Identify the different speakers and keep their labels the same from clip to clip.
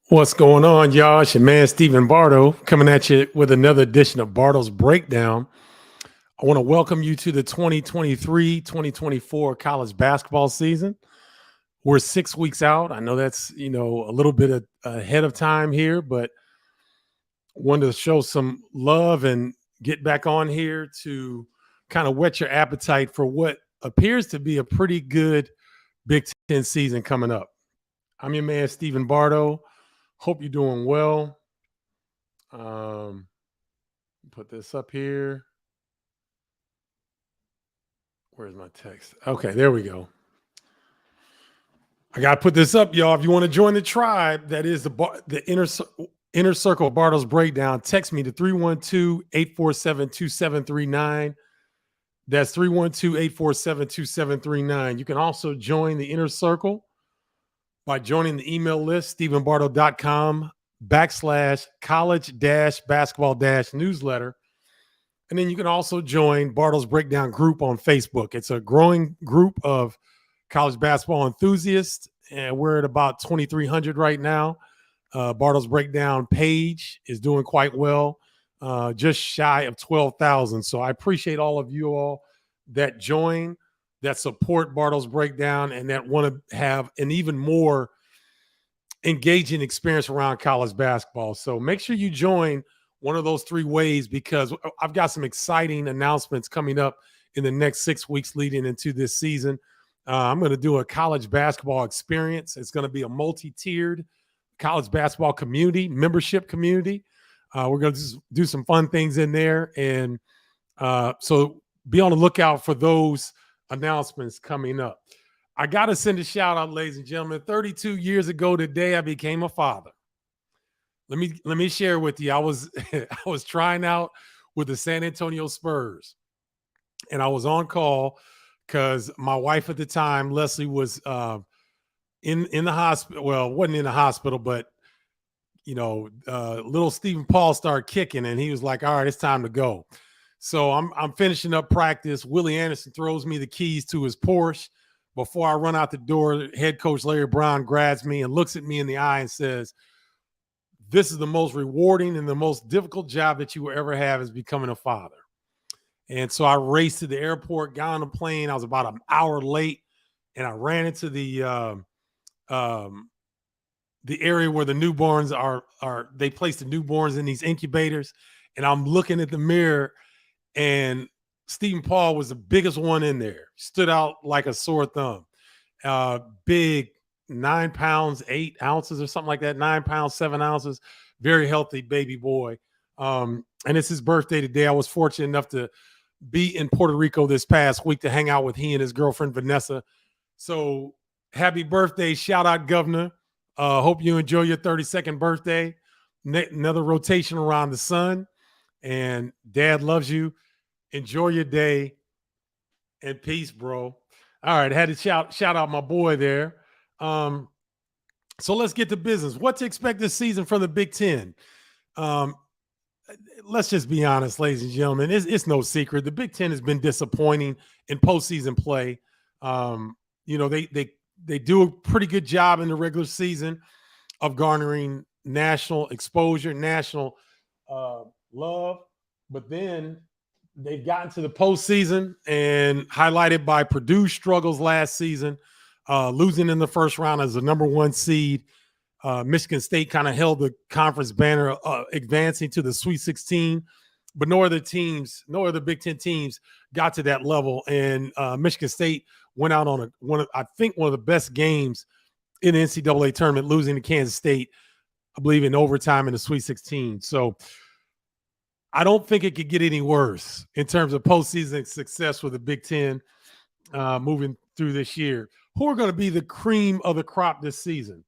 Speaker 1: What's going on, y'all? It's your man, Stephen Bardo, coming at you with another edition of Bardo's Breakdown. I want to welcome you to the 2023-2024 college basketball season. We're 6 weeks out. I know that's, a little bit ahead of time here, but wanted to show some love and get back on here to kind of whet your appetite for what appears to be a pretty good Big Ten season coming up. I'm your man, Stephen Bardo. Hope you're doing well. Put this up here. Where's my text? Okay, there we go. I got to put this up, y'all. If you want to join the tribe, that is the inner circle Bardo's Breakdown, text me to 312-847-2739. That's 312-847-2739. You can also join the inner circle by joining the email list, stephenbardo.com/college-basketball-newsletter. And then you can also join Bardo's Breakdown group on Facebook. It's a growing group of college basketball enthusiasts, and we're at about 2,300 right now. Bardo's Breakdown page is doing quite well, just shy of 12,000. So I appreciate all of you all that join, that support Bardo's Breakdown, and that want to have an even more engaging experience around college basketball. So make sure you join one of those three ways, because I've got some exciting announcements coming up in the next 6 weeks leading into this season. I'm going to do a college basketball experience. It's going to be a multi-tiered college basketball community, membership community. We're going to do some fun things in there. And so be on the lookout for those announcements coming up. I got to send a shout out, ladies and gentlemen. 32 years ago today, I became a father. Let me share with you. I was trying out with the San Antonio Spurs, and I was on call because my wife at the time, Leslie, was in the hospital. Well, wasn't in the hospital, but little Stephen Paul started kicking, and he was like, "All right, it's time to go." So I'm finishing up practice. Willie Anderson throws me the keys to his Porsche. Before I run out the door, head coach Larry Brown grabs me and looks at me in the eye and says, "This is the most rewarding and the most difficult job that you will ever have, is becoming a father." And so I raced to the airport, got on the plane. I was about an hour late, and I ran into the area where the newborns are. They place the newborns in these incubators, and I'm looking at the mirror, and Stephen Paul was the biggest one in there. Stood out like a sore thumb. Big, 9 pounds, 8 ounces or something like that. 9 pounds, 7 ounces. Very healthy baby boy. And it's his birthday today. I was fortunate enough to be in Puerto Rico this past week to hang out with he and his girlfriend, Vanessa. So happy birthday. Shout out, Governor. Hope you enjoy your 32nd birthday. Another rotation around the sun. And Dad loves you. Enjoy your day. And peace, bro. All right. Had to shout out my boy there. So let's get to business. What to expect this season from the Big Ten? Let's just be honest, ladies and gentlemen. It's no secret. The Big Ten has been disappointing in postseason play. They do a pretty good job in the regular season of garnering national exposure, national love, but then they've gotten to the postseason, and highlighted by Purdue's struggles last season, losing in the first round as the number 1 seed. Michigan State kind of held the conference banner, advancing to the Sweet 16, but no other Big Ten teams got to that level. And Michigan State went out on one of the best games in the NCAA tournament, losing to Kansas State, I believe, in overtime in the Sweet 16. So I don't think it could get any worse in terms of postseason success for the Big Ten moving through this year. Who are going to be the cream of the crop this season?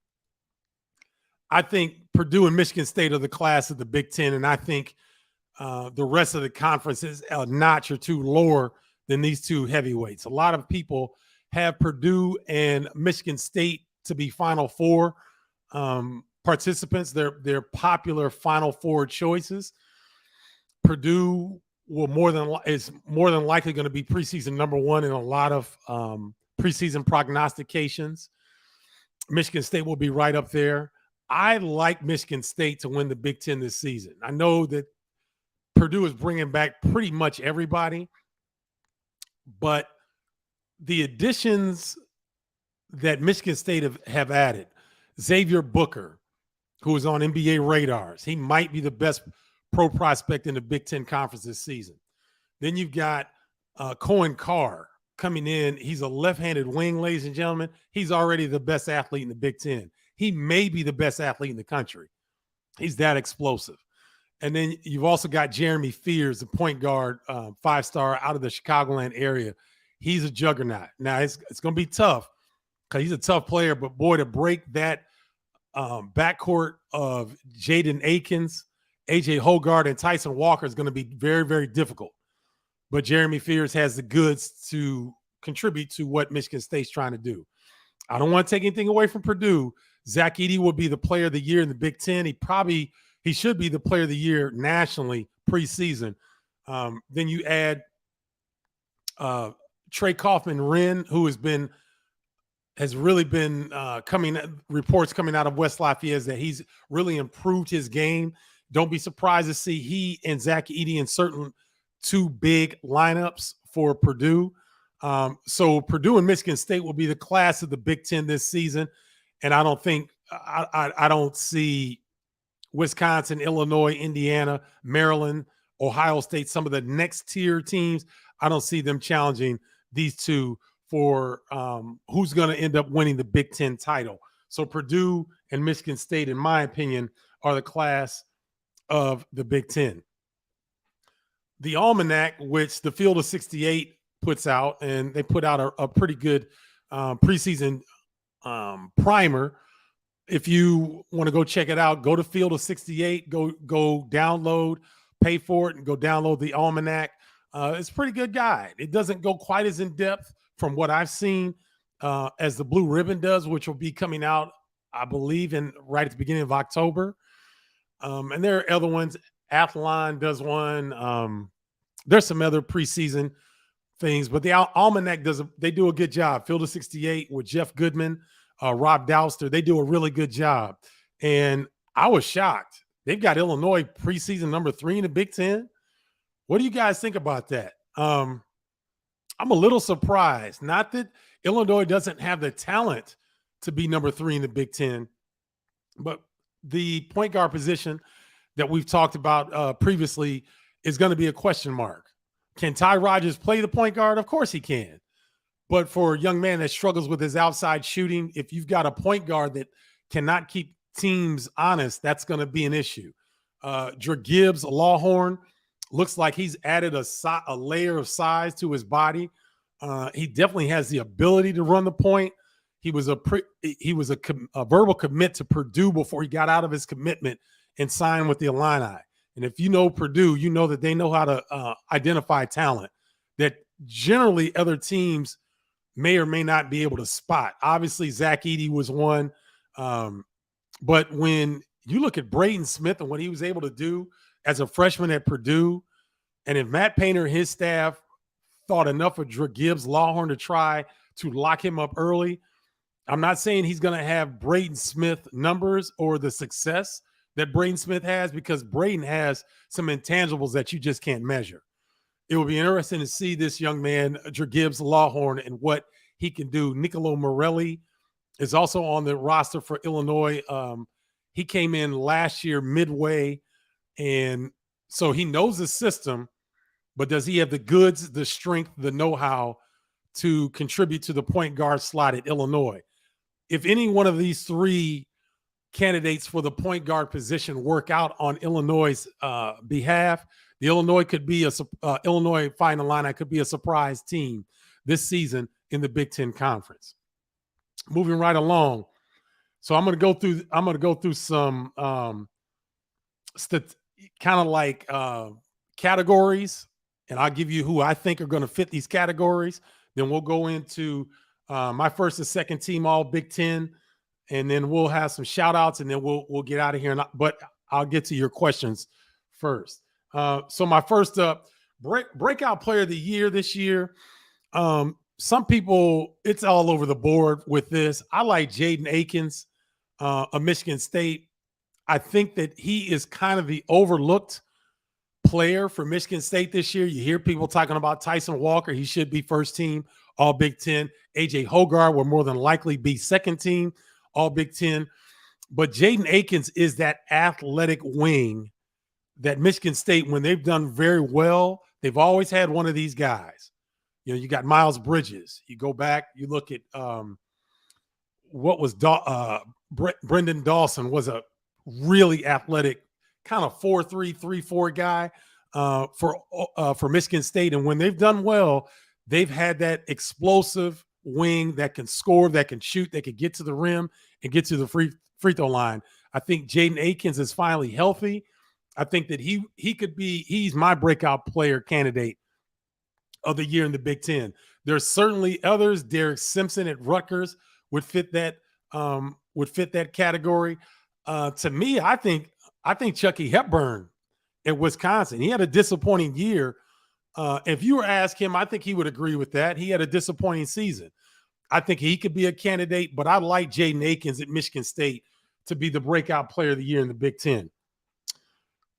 Speaker 1: I think Purdue and Michigan State are the class of the Big Ten, and I think the rest of the conference is a notch or two lower than these two heavyweights. A lot of people have Purdue and Michigan State to be Final Four participants. They're popular Final Four choices. Purdue is more than likely going to be preseason number 1 in a lot of preseason prognostications. Michigan State will be right up there. I like Michigan State to win the Big Ten this season. I know that Purdue is bringing back pretty much everybody, but the additions that Michigan State have added, Xavier Booker, who is on NBA radars, he might be the best pro prospect in the Big Ten Conference this season. Then you've got Cohen Carr coming in. He's a left-handed wing, ladies and gentlemen. He's already the best athlete in the Big Ten. He may be the best athlete in the country. He's that explosive. And then you've also got Jeremy Fears, the point guard, 5-star out of the Chicagoland area. He's a juggernaut. Now, it's going to be tough because he's a tough player, but boy, to break that backcourt of Jaden Akins, AJ Hogarth, and Tyson Walker is going to be very, very difficult. But Jeremy Fears has the goods to contribute to what Michigan State's trying to do. I don't want to take anything away from Purdue. Zach Edey will be the player of the year in the Big Ten. He should be the player of the year nationally preseason. Then you add Trey Kaufman-Renn, who has really been reports coming out of West Lafayette that he's really improved his game. Don't be surprised to see he and Zach Edey in certain two big lineups for Purdue. So Purdue and Michigan State will be the class of the Big Ten this season. And I don't see Wisconsin, Illinois, Indiana, Maryland, Ohio State, some of the next tier teams. I don't see them challenging these two for who's going to end up winning the Big Ten title. So Purdue and Michigan State, in my opinion, are the class of the Big Ten. The Almanac, which the Field of 68 puts out, and they put out a pretty good preseason primer. If you want to go check it out, go to Field of 68, go download, pay for it, and go download the Almanac. It's a pretty good guide. It doesn't go quite as in depth from what I've seen as the Blue Ribbon does, which will be coming out, I believe, right at the beginning of October. And there are other ones. Athlon does one. There's some other preseason things, but the Almanac they do a good job. Field of 68 with Jeff Goodman, Rob Dowster, they do a really good job. And I was shocked. They've got Illinois preseason number 3 in the Big Ten. What do you guys think about that? I'm a little surprised. Not that Illinois doesn't have the talent to be number 3 in the Big Ten, but the point guard position that we've talked about previously is going to be a question mark. Can Ty Rodgers play the point guard? Of course he can. But for a young man that struggles with his outside shooting, if you've got a point guard that cannot keep teams honest, that's going to be an issue. Gibbs Lawhorn looks like he's added a layer of size to his body. He definitely has the ability to run the point. He was a verbal commit to Purdue before he got out of his commitment and signed with the Illini. And if you know Purdue, you know that they know how to identify talent that generally other teams may or may not be able to spot. Obviously, Zach Edey was one. But when you look at Braden Smith and what he was able to do as a freshman at Purdue, and if Matt Painter and his staff thought enough of Gibbs Lawhorn to try to lock him up early, I'm not saying he's going to have Braden Smith numbers or the success that Braden Smith has, because Braden has some intangibles that you just can't measure. It will be interesting to see this young man, Gibbs Lawhorn, and what he can do. Nicolo Morelli is also on the roster for Illinois. He came in last year midway, and so he knows the system, but does he have the goods, the strength, the know-how to contribute to the point guard slot at Illinois? If any one of these three candidates for the point guard position work out on Illinois' behalf, the Illinois Illinois Fighting Illini could be a surprise team this season in the Big Ten Conference. Moving right along, so I'm going to go through some kind of like categories, and I'll give you who I think are going to fit these categories. Then we'll go into my first and second team all Big Ten, and then we'll have some shout outs, and then we'll get out of here. But I'll get to your questions first. So my first breakout player of the year this year. Some people, it's all over the board with this. I like Jaden Akins. of Michigan State. I think that he is kind of the overlooked player for Michigan State this year. You hear people talking about Tyson Walker. He should be first team All Big Ten. AJ Hogarth will more than likely be second team All Big Ten. But Jaden Akins is that athletic wing that Michigan State, when they've done very well, they've always had one of these guys. You know, you got Miles Bridges. You go back, you look at what was Brendan Dawson was a really athletic kind of 4-3, 3-4 guy for Michigan State. And when they've done well, they've had that explosive wing that can score, that can shoot, that can get to the rim and get to the free throw line. I think Jaden Akins is finally healthy. I think that he's my breakout player candidate of the year in the Big Ten. There's certainly others. Derek Simpson at Rutgers would fit that category. To me, I think Chucky Hepburn at Wisconsin. He had a disappointing year. If you were to ask him, I think he would agree with that. He had a disappointing season. I think he could be a candidate, but I like Jaden Akins at Michigan State to be the breakout player of the year in the Big Ten.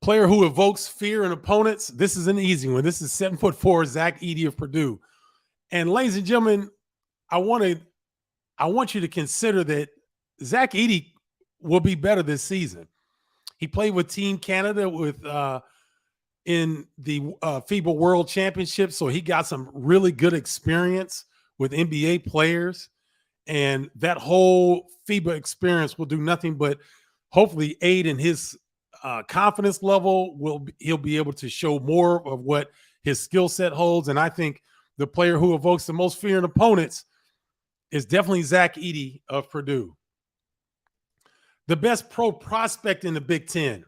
Speaker 1: Player who evokes fear in opponents. This is an easy one. This is 7'4" Zach Edey of Purdue. And ladies and gentlemen, I want you to consider that Zach Edey will be better this season. He played with Team Canada in the FIBA World Championship, so he got some really good experience with NBA players. And that whole FIBA experience will do nothing but hopefully aid in his confidence level. He'll be able to show more of what his skill set holds. And I think the player who evokes the most fear in opponents is definitely Zach Edey of Purdue. The best pro prospect in the Big Ten.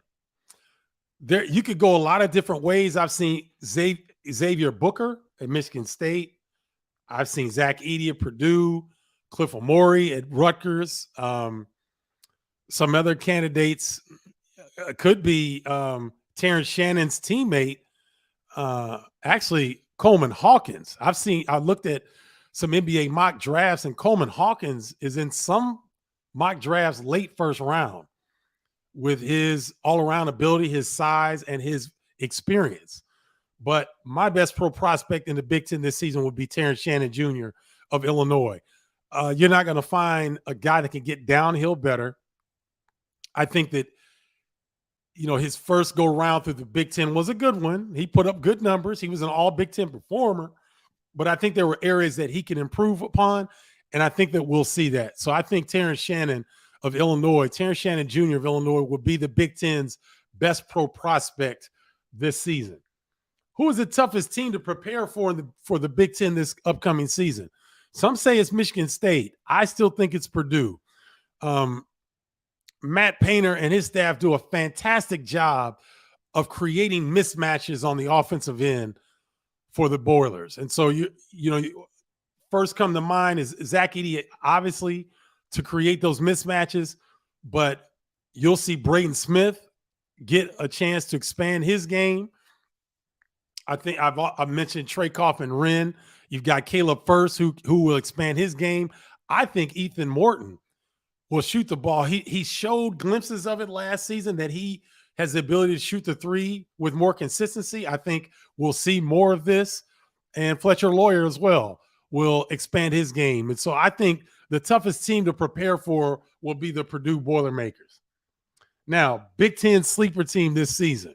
Speaker 1: There, you could go a lot of different ways. I've seen Xavier Booker at Michigan State. I've seen Zach Edey at Purdue, Cliff Amori at Rutgers. Some other candidates could be Terrence Shannon's teammate, actually Coleman Hawkins. I looked at some NBA mock drafts, and Coleman Hawkins is in some mock drafts late first round with his all-around ability, his size, and his experience. But my best pro prospect in the Big Ten this season would be Terrence Shannon Jr. of Illinois. You're not going to find a guy that can get downhill better. I think that, you know, his first go round through the Big Ten was a good one. He put up good numbers. He was an all Big Ten performer, but I think there were areas that he can improve upon. And I think that we'll see that. So I think Terrence Shannon of Illinois, Terrence Shannon Jr. of Illinois will be the Big Ten's best pro prospect this season. Who is the toughest team to prepare for the Big Ten this upcoming season? Some say it's Michigan State. I still think it's Purdue. Matt Painter and his staff do a fantastic job of creating mismatches on the offensive end for the Boilers. And so, you first come to mind is Zach Edey, obviously, to create those mismatches, but you'll see Braden Smith get a chance to expand his game. I think I've mentioned Trey Kaufman-Wren. You've got Caleb First, who will expand his game. I think Ethan Morton will shoot the ball. He showed glimpses of it last season that he has the ability to shoot the three with more consistency. I think we'll see more of this. And Fletcher Lawyer as well will expand his game. And so I think the toughest team to prepare for will be the Purdue Boilermakers. Now, Big Ten sleeper team this season.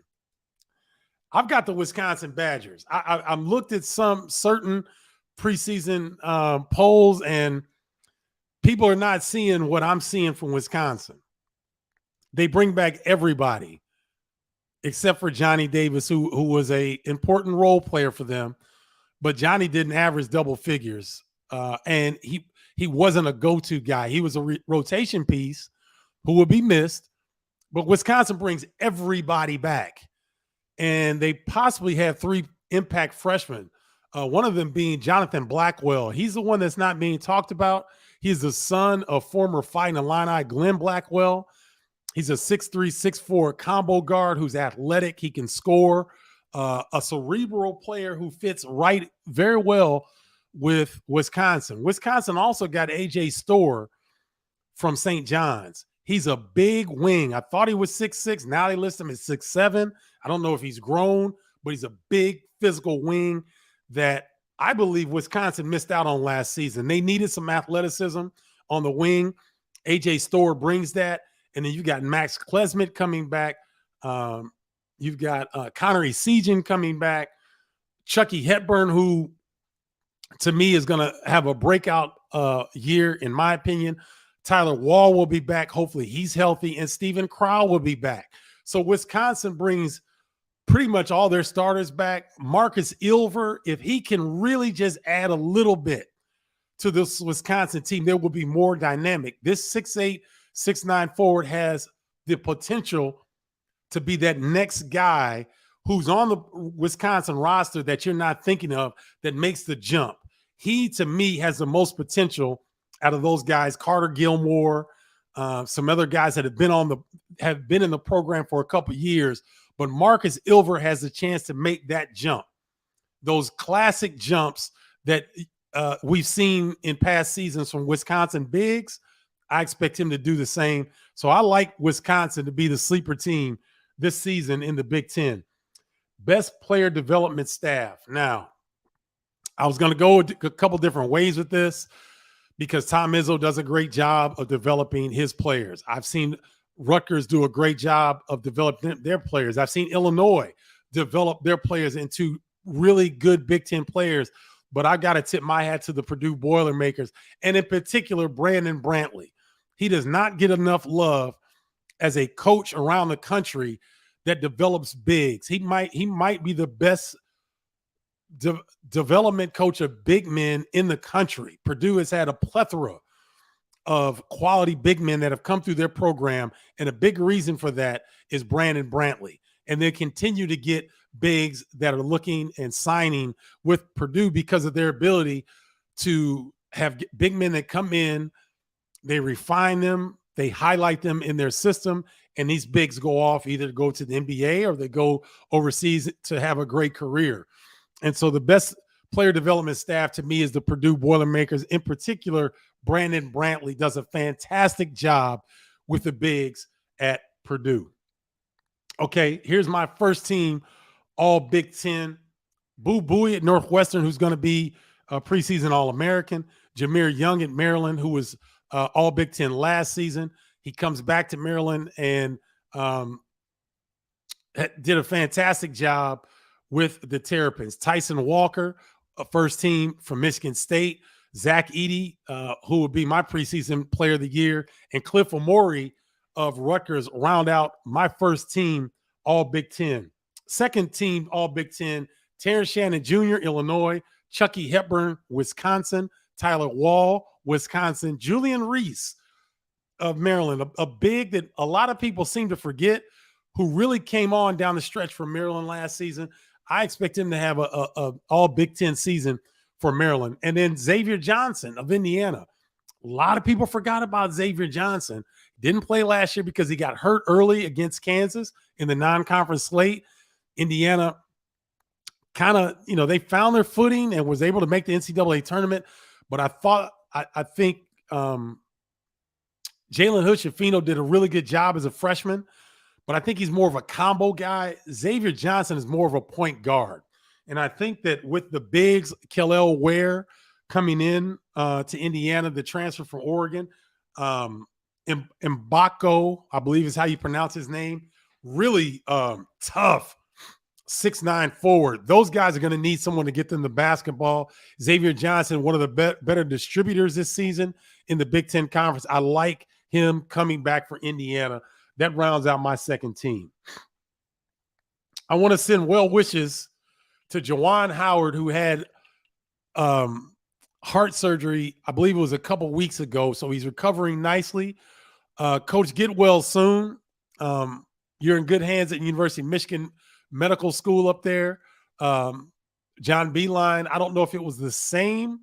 Speaker 1: I've got the Wisconsin Badgers. I'm looked at some certain preseason polls, and people are not seeing what I'm seeing from Wisconsin. They bring back everybody except for Johnny Davis, who was a important role player for them. But Johnny didn't average double figures, and he wasn't a go-to guy. He was a rotation piece who would be missed. But Wisconsin brings everybody back, and they possibly have three impact freshmen, one of them being Jonathan Blackwell. He's the one that's not being talked about. He's the son of former Fighting Illini Glenn Blackwell. He's a 6'3", 6'4" combo guard who's athletic. He can score. A cerebral player who fits right very well with Wisconsin. Wisconsin also got A.J. Storr from St. John's. He's a big wing. I thought he was 6'6". Now they list him as 6'7". I don't know if he's grown, but he's a big physical wing that I believe Wisconsin missed out on last season. They needed some athleticism on the wing. AJ Storer brings that. And then you got Max Klesmit coming back. You've got Connor Essegian coming back. Chucky Hepburn, who to me is going to have a breakout year, in my opinion. Tyler Wall will be back. Hopefully he's healthy. And Steven Crowell will be back. So Wisconsin brings pretty much all their starters back. Marcus Ilver, if he can really just add a little bit to this Wisconsin team, there will be more dynamic. This 6'8", 6'9" forward has the potential to be that next guy who's on the Wisconsin roster that you're not thinking of that makes the jump. He, to me, has the most potential out of those guys. Carter Gilmore, some other guys that have been in the program for a couple of years, but Marcus Ilver has the chance to make that jump. Those classic jumps that we've seen in past seasons from Wisconsin bigs, I expect him to do the same. So I like Wisconsin to be the sleeper team this season in the Big Ten. Best player development staff. Now, I was going to go a couple different ways with this because Tom Izzo does a great job of developing his players. I've seen Rutgers do a great job of developing their players. I've seen Illinois develop their players into really good Big Ten players. But I got to tip my hat to the Purdue Boilermakers, and in particular, Brandon Brantley. He does not get enough love as a coach around the country that develops bigs. He might be the best development coach of big men in the country. Purdue has had a plethora of quality big men that have come through their program, and a big reason for that is Brandon Brantley. And they continue to get bigs that are looking and signing with Purdue because of their ability to have big men that come in, they refine them, they highlight them in their system, and these bigs go off either to go to the NBA or they go overseas to have a great career. And so the best player development staff to me is the Purdue Boilermakers. In particular, Brandon Brantley does a fantastic job with the bigs at Purdue. Okay, here's my first team, all Big Ten. Boo Buie at Northwestern, who's going to be a preseason All-American. Jameer Young at Maryland, who was all Big Ten last season. He comes back to Maryland and did a fantastic job with the Terrapins. Tyson Walker, a first team from Michigan State. Zach Edey, who would be my preseason player of the year. And Cliff Omori of Rutgers round out my first team, all Big Ten. Second team, all Big Ten, Terrence Shannon Jr., Illinois. Chucky Hepburn, Wisconsin. Tyler Wall, Wisconsin. Julian Reese of Maryland, a big that a lot of people seem to forget, who really came on down the stretch for Maryland last season. I expect him to have a all Big Ten season for Maryland. And then Xavier Johnson of Indiana. A lot of people forgot about Xavier Johnson. Didn't play last year because he got hurt early against Kansas in the non-conference slate. Indiana kind of, they found their footing and was able to make the NCAA tournament. But I think Jalen Hood-Schifino did a really good job as a freshman, but I think he's more of a combo guy. Xavier Johnson is more of a point guard. And I think that with the bigs, Kel'el Ware coming in to Indiana, the transfer from Oregon, Mbako, I believe is how you pronounce his name, really tough 6'9" forward. Those guys are going to need someone to get them the basketball. Xavier Johnson, one of the better distributors this season in the Big Ten Conference. I like him coming back for Indiana. That rounds out my second team. I want to send well wishes to Juwan Howard, who had heart surgery, I believe it was a couple weeks ago, so he's recovering nicely. Coach, get well soon. You're in good hands at University of Michigan Medical School up there. John Beilein, I don't know if it was the same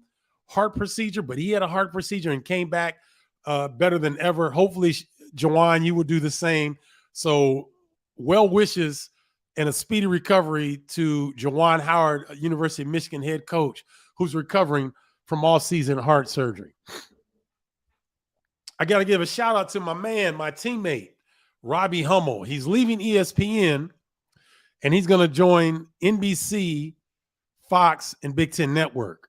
Speaker 1: heart procedure, but he had a heart procedure and came back better than ever. Hopefully, Juwan, you will do the same. So well wishes and a speedy recovery to Juwan Howard, University of Michigan head coach, who's recovering from all-season heart surgery. I got to give a shout out to my man, my teammate, Robbie Hummel. He's leaving ESPN and he's going to join NBC, Fox, and Big Ten Network.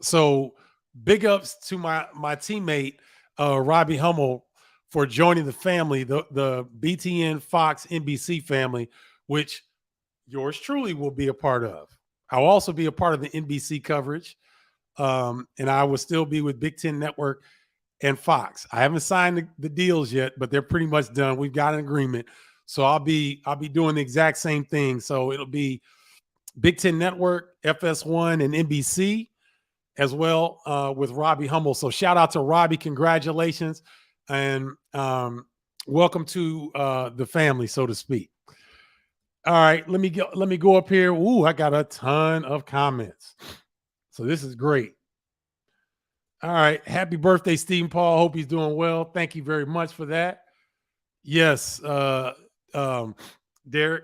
Speaker 1: So big ups to my teammate, Robbie Hummel, for joining the family, the BTN, Fox, NBC family, which yours truly will be a part of. I'll also be a part of the NBC coverage, and I will still be with Big Ten Network and Fox. I haven't signed the deals yet, but they're pretty much done. We've got an agreement, so I'll be doing the exact same thing. So it'll be Big Ten Network, FS1, and NBC, as well, with Robbie Hummel. So shout out to Robbie, congratulations, and welcome to the family, so to speak. All right, let me go up here. Ooh, I got a ton of comments, so this is great. All right, happy birthday, Stephen Paul. Hope he's doing well. Thank you very much for that. Yes, Derek.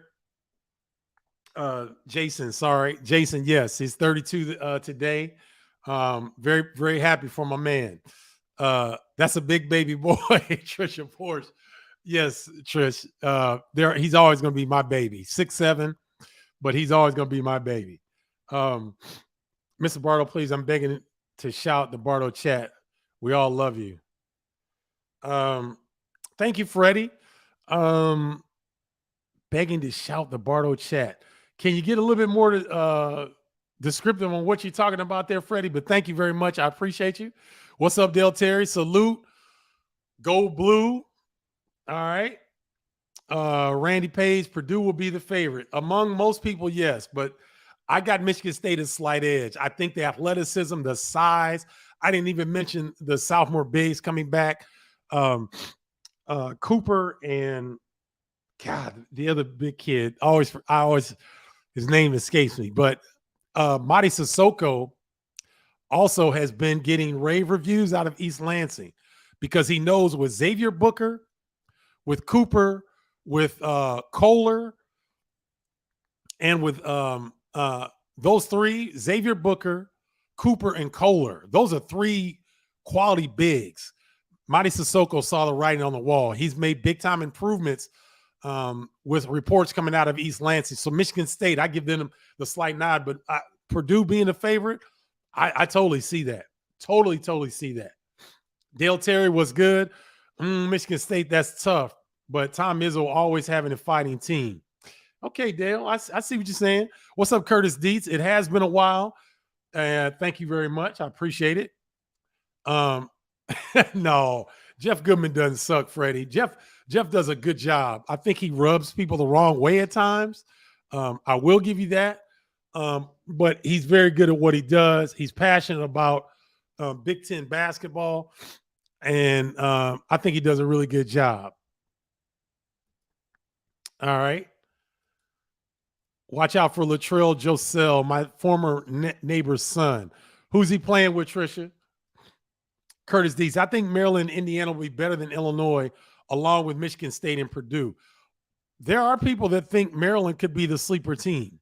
Speaker 1: Jason, sorry. Jason, yes, he's 32 today. Very, very happy for my man. That's a big baby boy, Trisha Porsche. Yes, Trish. He's always going to be my baby. 6'7", but he's always going to be my baby. Mr. Bardo, please, I'm begging to shout the Bardo chat. We all love you. Thank you, Freddie. Begging to shout the Bardo chat. Can you get a little bit more descriptive on what you're talking about there, Freddie? But thank you very much. I appreciate you. What's up, Dale Terry? Salute. Go Blue. All right. Randy Page, Purdue will be the favorite. Among most people, yes. But I got Michigan State a slight edge. I think the athleticism, the size. I didn't even mention the sophomore bigs coming back. Cooper and God, the other big kid. His name escapes me. But Madi Sissoko also has been getting rave reviews out of East Lansing because he knows with Xavier Booker, with Cooper, with Kohler, and with those three, Xavier Booker, Cooper, and Kohler. Those are three quality bigs. Madi Sissoko saw the writing on the wall. He's made big-time improvements with reports coming out of East Lansing. So Michigan State, I give them the slight nod, but Purdue being a favorite, I totally see that. Totally see that. Dale Terry was good. Michigan State, that's tough. But Tom Izzo always having a fighting team. Okay, Dale, I see what you're saying. What's up, Curtis Dietz? It has been a while. Thank you very much. I appreciate it. No, Jeff Goodman doesn't suck, Freddie. Jeff does a good job. I think he rubs people the wrong way at times. I will give you that. But he's very good at what he does. He's passionate about Big Ten basketball. And I think he does a really good job. All right. Watch out for Latrell Josell, my former neighbor's son. Who's he playing with, Trisha? Curtis Dietz. I think Maryland and Indiana will be better than Illinois, along with Michigan State and Purdue. There are people that think Maryland could be the sleeper team.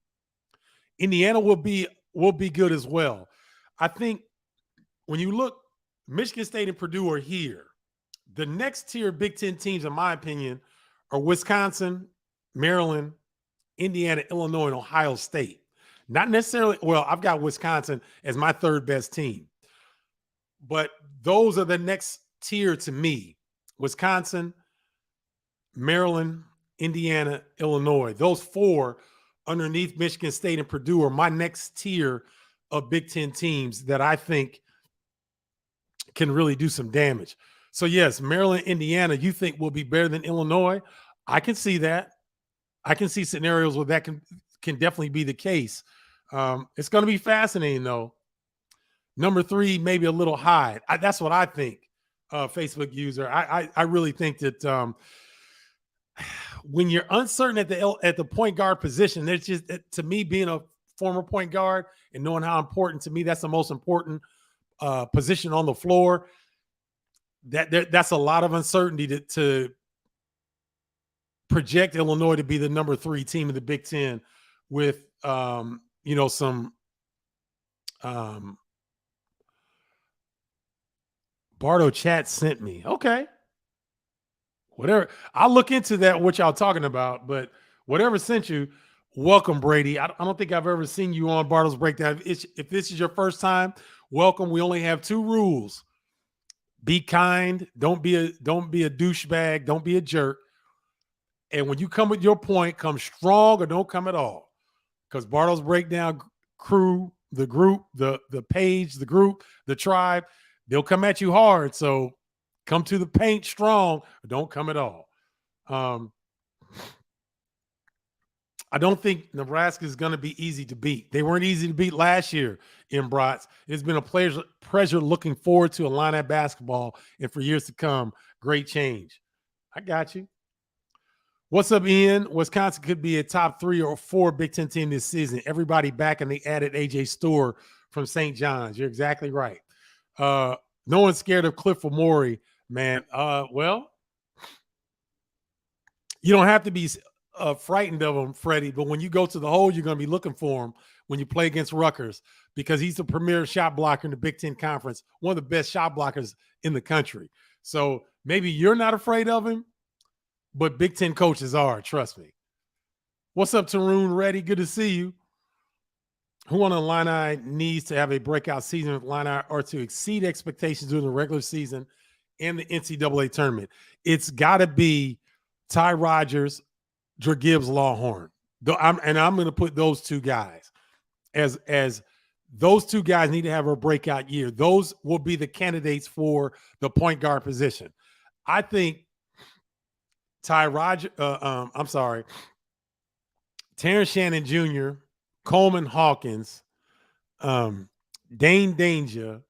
Speaker 1: Indiana will be good as well. I think when you look, Michigan State and Purdue are here. The next tier Big Ten teams, in my opinion, are Wisconsin, Maryland, Indiana, Illinois, and Ohio State. Not necessarily, well, I've got Wisconsin as my third best team. But those are the next tier to me. Wisconsin, Maryland, Indiana, Illinois. Those four underneath Michigan State and Purdue are my next tier of Big Ten teams that I think can really do some damage. So, yes, Maryland, Indiana, you think will be better than Illinois? I can see that. I can see scenarios where that can definitely be the case. It's going to be fascinating, though. Number 3, maybe a little high. That's what I think, Facebook user. I really think that when you're uncertain at the point guard position, there's just, to me, being a former point guard and knowing how important, to me, that's the most important position on the floor. That's a lot of uncertainty to project Illinois to be the number 3 team in the Big Ten with some Bardo chat sent me. Okay. Whatever. I'll look into that, what y'all talking about, but whatever sent you, welcome, Brady. I don't think I've ever seen you on Bardo's Breakdown. If this is your first time, welcome. We only have 2 rules. Be kind. Don't be a douchebag. Don't be a jerk. And when you come with your point, come strong or don't come at all. Because Bardo's Breakdown crew, the group, the page, the group, the tribe, they'll come at you hard. So come to the paint strong or don't come at all. I don't think Nebraska is going to be easy to beat. They weren't easy to beat last year in Bratz. It's been a pleasure looking forward to Illini basketball, and for years to come, great change. I got you. What's up, Ian? Wisconsin could be a top 3 or 4 Big Ten team this season. Everybody back, and they added AJ Storr from St. John's. You're exactly right. No one's scared of Cliff Omori, man. Well, you don't have to be frightened of him, Freddie, but when you go to the hole, you're going to be looking for him when you play against Rutgers because he's the premier shot blocker in the Big Ten Conference, one of the best shot blockers in the country. So maybe you're not afraid of him, but Big Ten coaches are, trust me. What's up, Tarun Reddy? Good to see you. Who on the Illini needs to have a breakout season with Illini or to exceed expectations during the regular season and the NCAA tournament? It's got to be Ty Rodgers, Drew Gibbs, Lawhorn. I'm going to put those 2 guys as those 2 guys need to have a breakout year. Those will be the candidates for the point guard position. I think Terrence Shannon Jr., Coleman Hawkins, Dane Danger.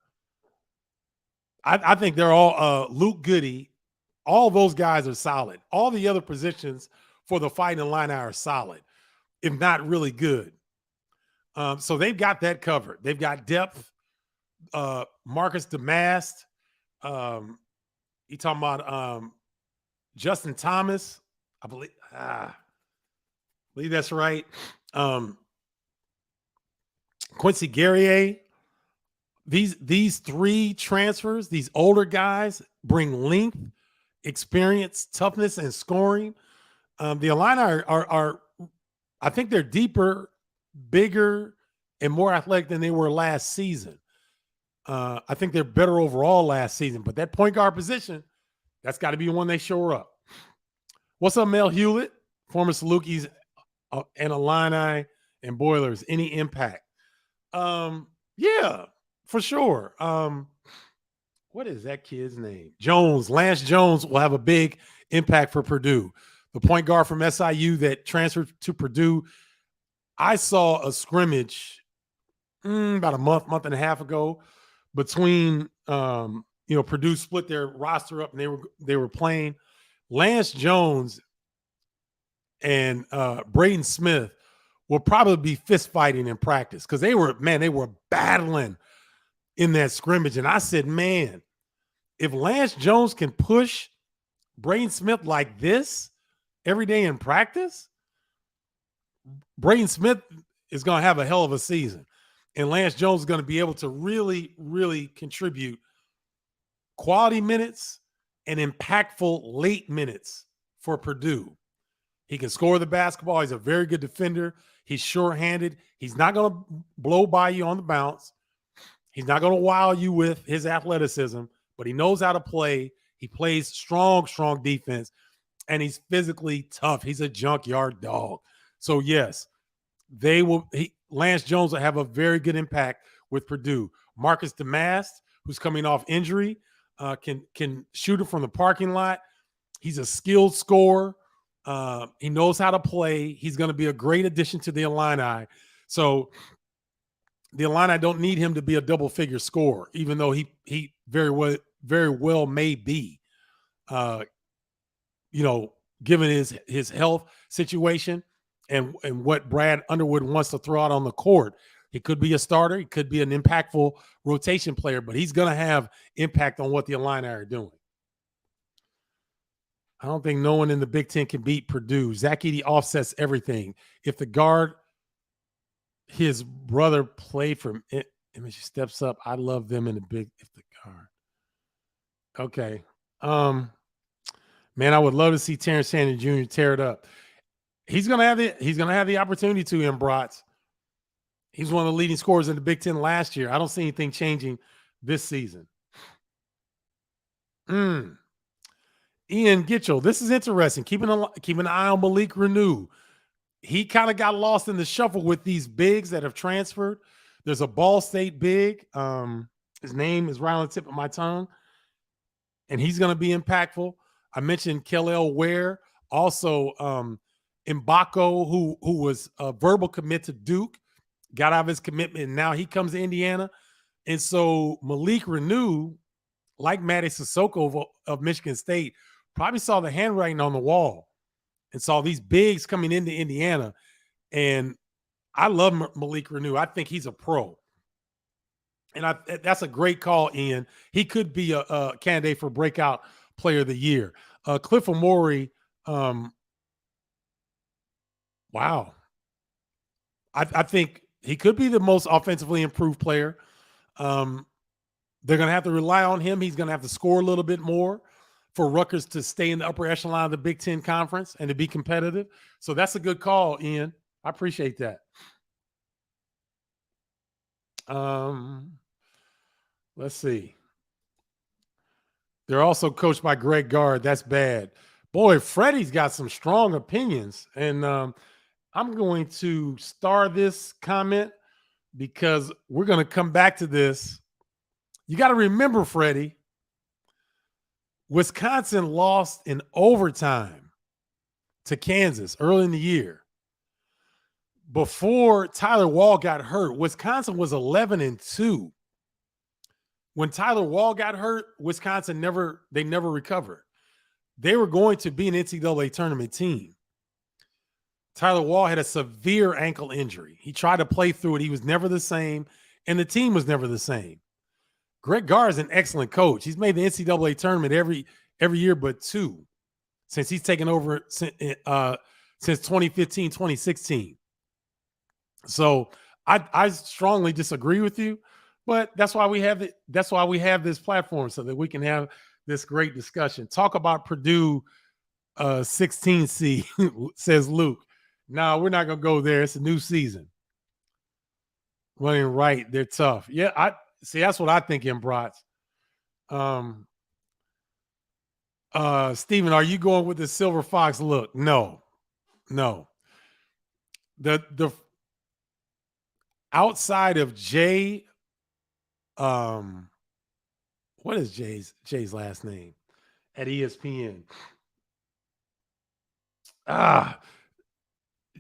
Speaker 1: I think they're all Luke Goody. All those guys are solid. All the other positions for the Fighting Illini are solid, if not really good. So they've got that covered. They've got depth. Marcus DeMast. You talking about Justin Thomas? I believe that's right. Quincy Guerrier. These 3 transfers, these older guys bring length, experience, toughness, and scoring. The Illini are, I think they're deeper, bigger, and more athletic than they were last season. I think they're better overall last season, but that point guard position, that's got to be one they shore up. What's up, Mel Hewlett? Former Salukis and Illini and Boilers. Any impact? Yeah, for sure. What is that kid's name? Jones. Lance Jones will have a big impact for Purdue. The point guard from SIU that transferred to Purdue. I saw a scrimmage about a month and a half ago between Purdue split their roster up and they were playing. Lance Jones and Braden Smith will probably be fist fighting in practice because they were battling in that scrimmage. And I said, man, if Lance Jones can push Braden Smith like this every day in practice, Braden Smith is going to have a hell of a season. And Lance Jones is going to be able to really, really contribute quality minutes and impactful late minutes for Purdue. He can score the basketball. He's a very good defender. He's sure-handed. He's not going to blow by you on the bounce. He's not going to wow you with his athleticism, but he knows how to play. He plays strong defense, and he's physically tough. He's a junkyard dog. So, yes, Lance Jones will have a very good impact with Purdue. Marcus DeMast, who's coming off injury, can shoot it from the parking lot. He's a skilled scorer. He knows how to play. He's going to be a great addition to the Illini. So the Illini don't need him to be a double-figure scorer, even though he very well may be. Given his health situation and what Brad Underwood wants to throw out on the court. He could be a starter. He could be an impactful rotation player, but he's going to have impact on what the Illini are doing. I don't think no one in the Big Ten can beat Purdue. Zach Edey offsets everything. If the guard, his brother played for him, if he steps up, I love them in the big, if the guard. Okay. Um, man, I would love to see Terrence Shannon Jr. tear it up. He's gonna have the opportunity to in Brats. He's one of the leading scorers in the Big Ten last year. I don't see anything changing this season. Mm. Ian Gitchell, this is interesting. Keeping an eye on Malik Renew. He kind of got lost in the shuffle with these bigs that have transferred. There's a Ball State big. His name is right on the tip of my tongue, and he's going to be impactful. I mentioned Kellel Ware, also Mbako, who was a verbal commit to Duke, got out of his commitment, and now he comes to Indiana. And so Malik Renew, like Matty Sissoko of Michigan State, probably saw the handwriting on the wall and saw these bigs coming into Indiana. And I love Malik Renew. I think he's a pro. And that's a great call, Ian. He could be a candidate for breakout player of the year. Cliff Omori, wow. I think he could be the most offensively improved player. They're going to have to rely on him. He's going to have to score a little bit more for Rutgers to stay in the upper echelon of the Big Ten Conference and to be competitive. So that's a good call, Ian. I appreciate that. Let's see. They're also coached by Greg Gard. That's bad. Boy, Freddie's got some strong opinions. And I'm going to star this comment because we're going to come back to this. You got to remember, Freddie, Wisconsin lost in overtime to Kansas early in the year. Before Tyler Wall got hurt, Wisconsin was 11-2. When Tyler Wall got hurt, Wisconsin never recovered. They were going to be an NCAA tournament team. Tyler Wall had a severe ankle injury. He tried to play through it. He was never the same, and the team was never the same. Greg Gard is an excellent coach. He's made the NCAA tournament every year but two since he's taken over since 2015, 2016. So I strongly disagree with you, but that's why we have it. That's why we have this platform so that we can have this great discussion. Talk about Purdue 16C, says Luke. No, we're not going to go there. It's a new season. Running right, they're tough. Yeah, I see. That's what I think in Brats. Steven, are you going with the Silver Fox look? No. The outside of Jay, what is Jay's last name at ESPN?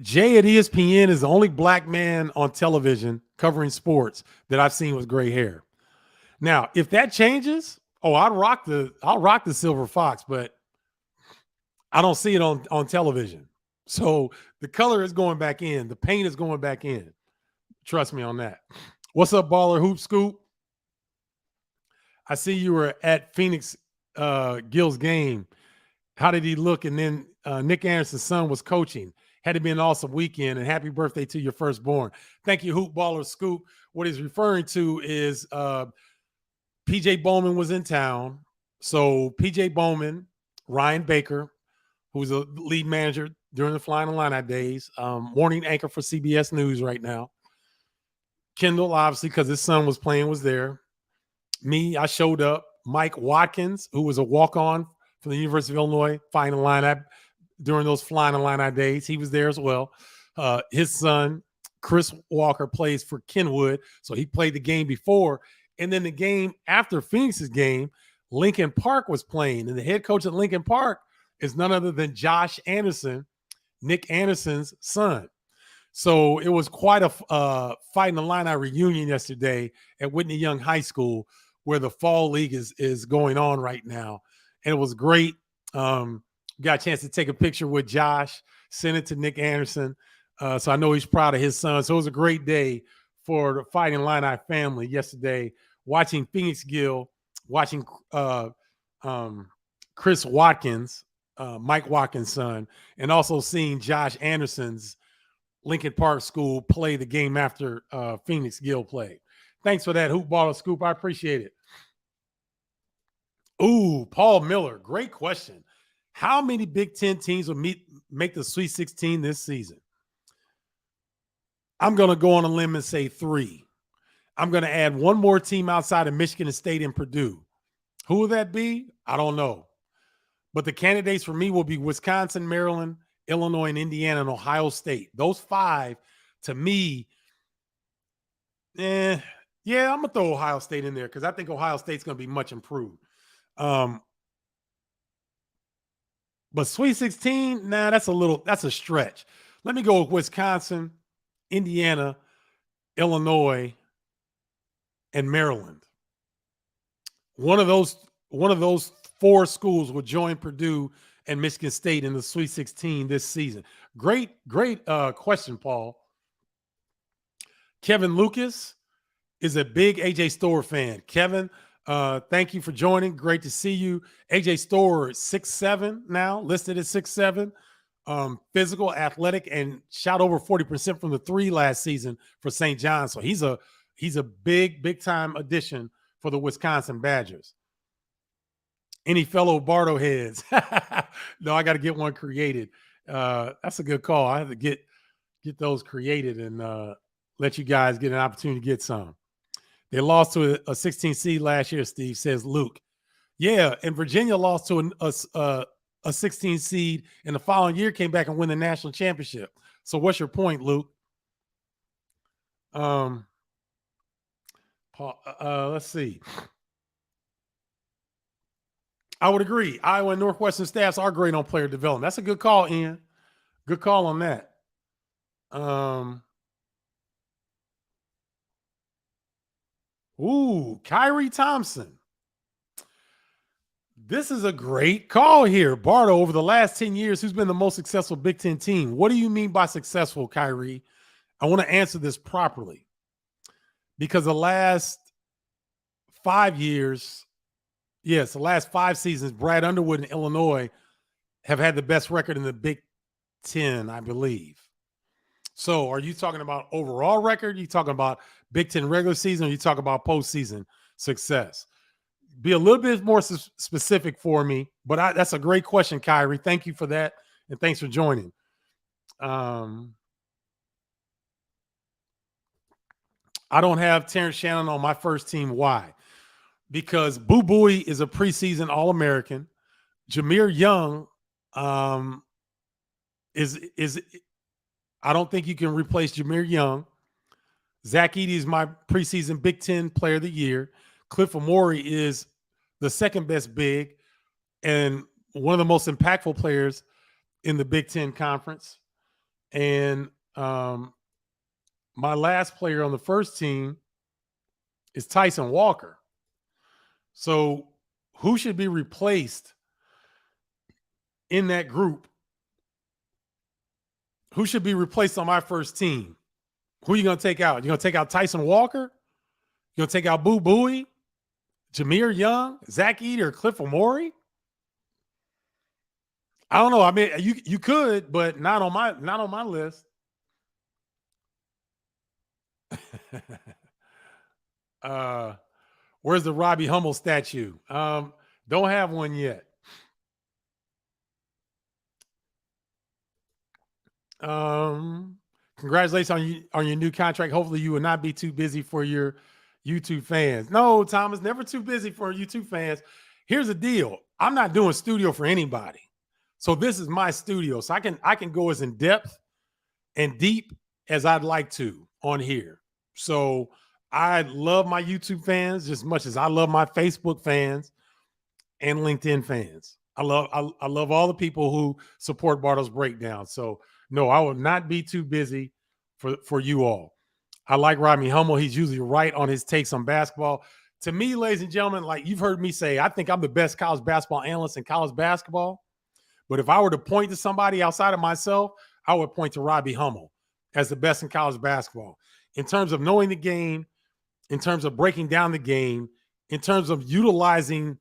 Speaker 1: Jay at ESPN is the only black man on television covering sports that I've seen with gray hair. Now, if that changes, I'll rock the Silver Fox, but I don't see it on television. So the color is going back in. The paint is going back in. Trust me on that. What's up, Baller Hoop Scoop? I see you were at Phoenix Gill's game. How did he look? And then Nick Anderson's son was coaching. Had to be an awesome weekend, and happy birthday to your firstborn. Thank you, Hoop Baller Scoop. What he's referring to is PJ Bowman was in town. So PJ Bowman, Ryan Baker, who was a lead manager during the Flying Illini days, morning anchor for CBS News right now. Kendall, obviously, because his son was playing, was there. Me, I showed up. Mike Watkins, who was a walk-on from the University of Illinois, Flying Illini during those Flying Illini days. He was there as well. His son, Chris Walker, plays for Kenwood, so he played the game before. And then the game after Phoenix's game, Lincoln Park was playing, and the head coach at Lincoln Park is none other than Josh Anderson, Nick Anderson's son. So it was quite a Fighting Illini reunion yesterday at Whitney Young High School, where the fall league is going on right now. And it was great. Got a chance to take a picture with Josh, send it to Nick Anderson. So I know he's proud of his son. So it was a great day for the Fighting Illini family yesterday, watching Phoenix Gill, watching Chris Watkins, Mike Watkins' son, and also seeing Josh Anderson's Lincoln Park School play the game after Phoenix Gill played. Thanks for that, Hoop Baller Scoop. I appreciate it. Ooh, Paul Miller. Great question. How many Big Ten teams will make the Sweet 16 this season? I'm going to go on a limb and say 3. I'm going to add one more team outside of Michigan State and Purdue. Who will that be? I don't know. But the candidates for me will be Wisconsin, Maryland, Illinois, and Indiana, and Ohio State. Those 5, to me, yeah, I'm going to throw Ohio State in there because I think Ohio State's going to be much improved. But Sweet 16, that's a stretch. Let me go with Wisconsin, Indiana, Illinois, and Maryland. One of those 4 schools will join Purdue and Michigan State in the Sweet 16 this season. Great question, Paul. Kevin Lucas is a big AJ Storr fan. Kevin, thank you for joining. Great to see you. AJ Storr is 6'7" now, listed at 6'7". Physical, athletic, and shot over 40% from the 3 last season for St. John's. So he's a big time addition for the Wisconsin Badgers. Any fellow Bardo heads? No, I got to get one created. That's a good call. I have to get those created and let you guys get an opportunity to get some. They lost to a 16 seed last year, Steve, says Luke. Yeah, and Virginia lost to a 16 seed, and the following year came back and win the national championship. So what's your point, Luke? Paul, let's see. I would agree. Iowa and Northwestern staffs are great on player development. That's a good call, Ian. Good call on that. Kyrie Thompson. This is a great call here. Bardo, over the last 10 years, who's been the most successful Big Ten team? What do you mean by successful, Kyrie? I want to answer this properly because the last 5 years, yes, the last 5 seasons, Brad Underwood and Illinois have had the best record in the Big Ten, I believe. So are you talking about overall record? Are you talking about Big Ten regular season? Or are you talking about postseason success? Be a little bit more specific for me, but that's a great question, Kyrie. Thank you for that, and thanks for joining. I don't have Terrence Shannon on my first team. Why? Because Boo Buie is a preseason All-American. Jameer Young is I don't think you can replace Jameer Young. Zach Edey is my preseason Big Ten Player of the Year. Cliff Amore is the second best big and one of the most impactful players in the Big Ten Conference. And my last player on the first team is Tyson Walker. So who should be replaced in that group? Who should be replaced on my first team? Who are you going to take out? You're going to take out Tyson Walker? You're going to take out Boo Buie? Jameer Young? Zach Edey or Cliff Amore? I don't know. I mean, you could, but not on my list. Where's the Robbie Hummel statue? Don't have one yet. Congratulations on your new contract. Hopefully you will not be too busy for your YouTube fans. No, Thomas, never too busy for YouTube fans. Here's the deal. I'm not doing studio for anybody. So this is my studio. So I can go as in depth and deep as I'd like to on here. So I love my YouTube fans just as much as I love my Facebook fans and LinkedIn fans. I love all the people who support Bardo's Breakdown. So no, I will not be too busy for you all. I like Robbie Hummel. He's usually right on his takes on basketball. To me, ladies and gentlemen, like you've heard me say, I think I'm the best college basketball analyst in college basketball. But if I were to point to somebody outside of myself, I would point to Robbie Hummel as the best in college basketball. In terms of knowing the game, in terms of breaking down the game, in terms of utilizing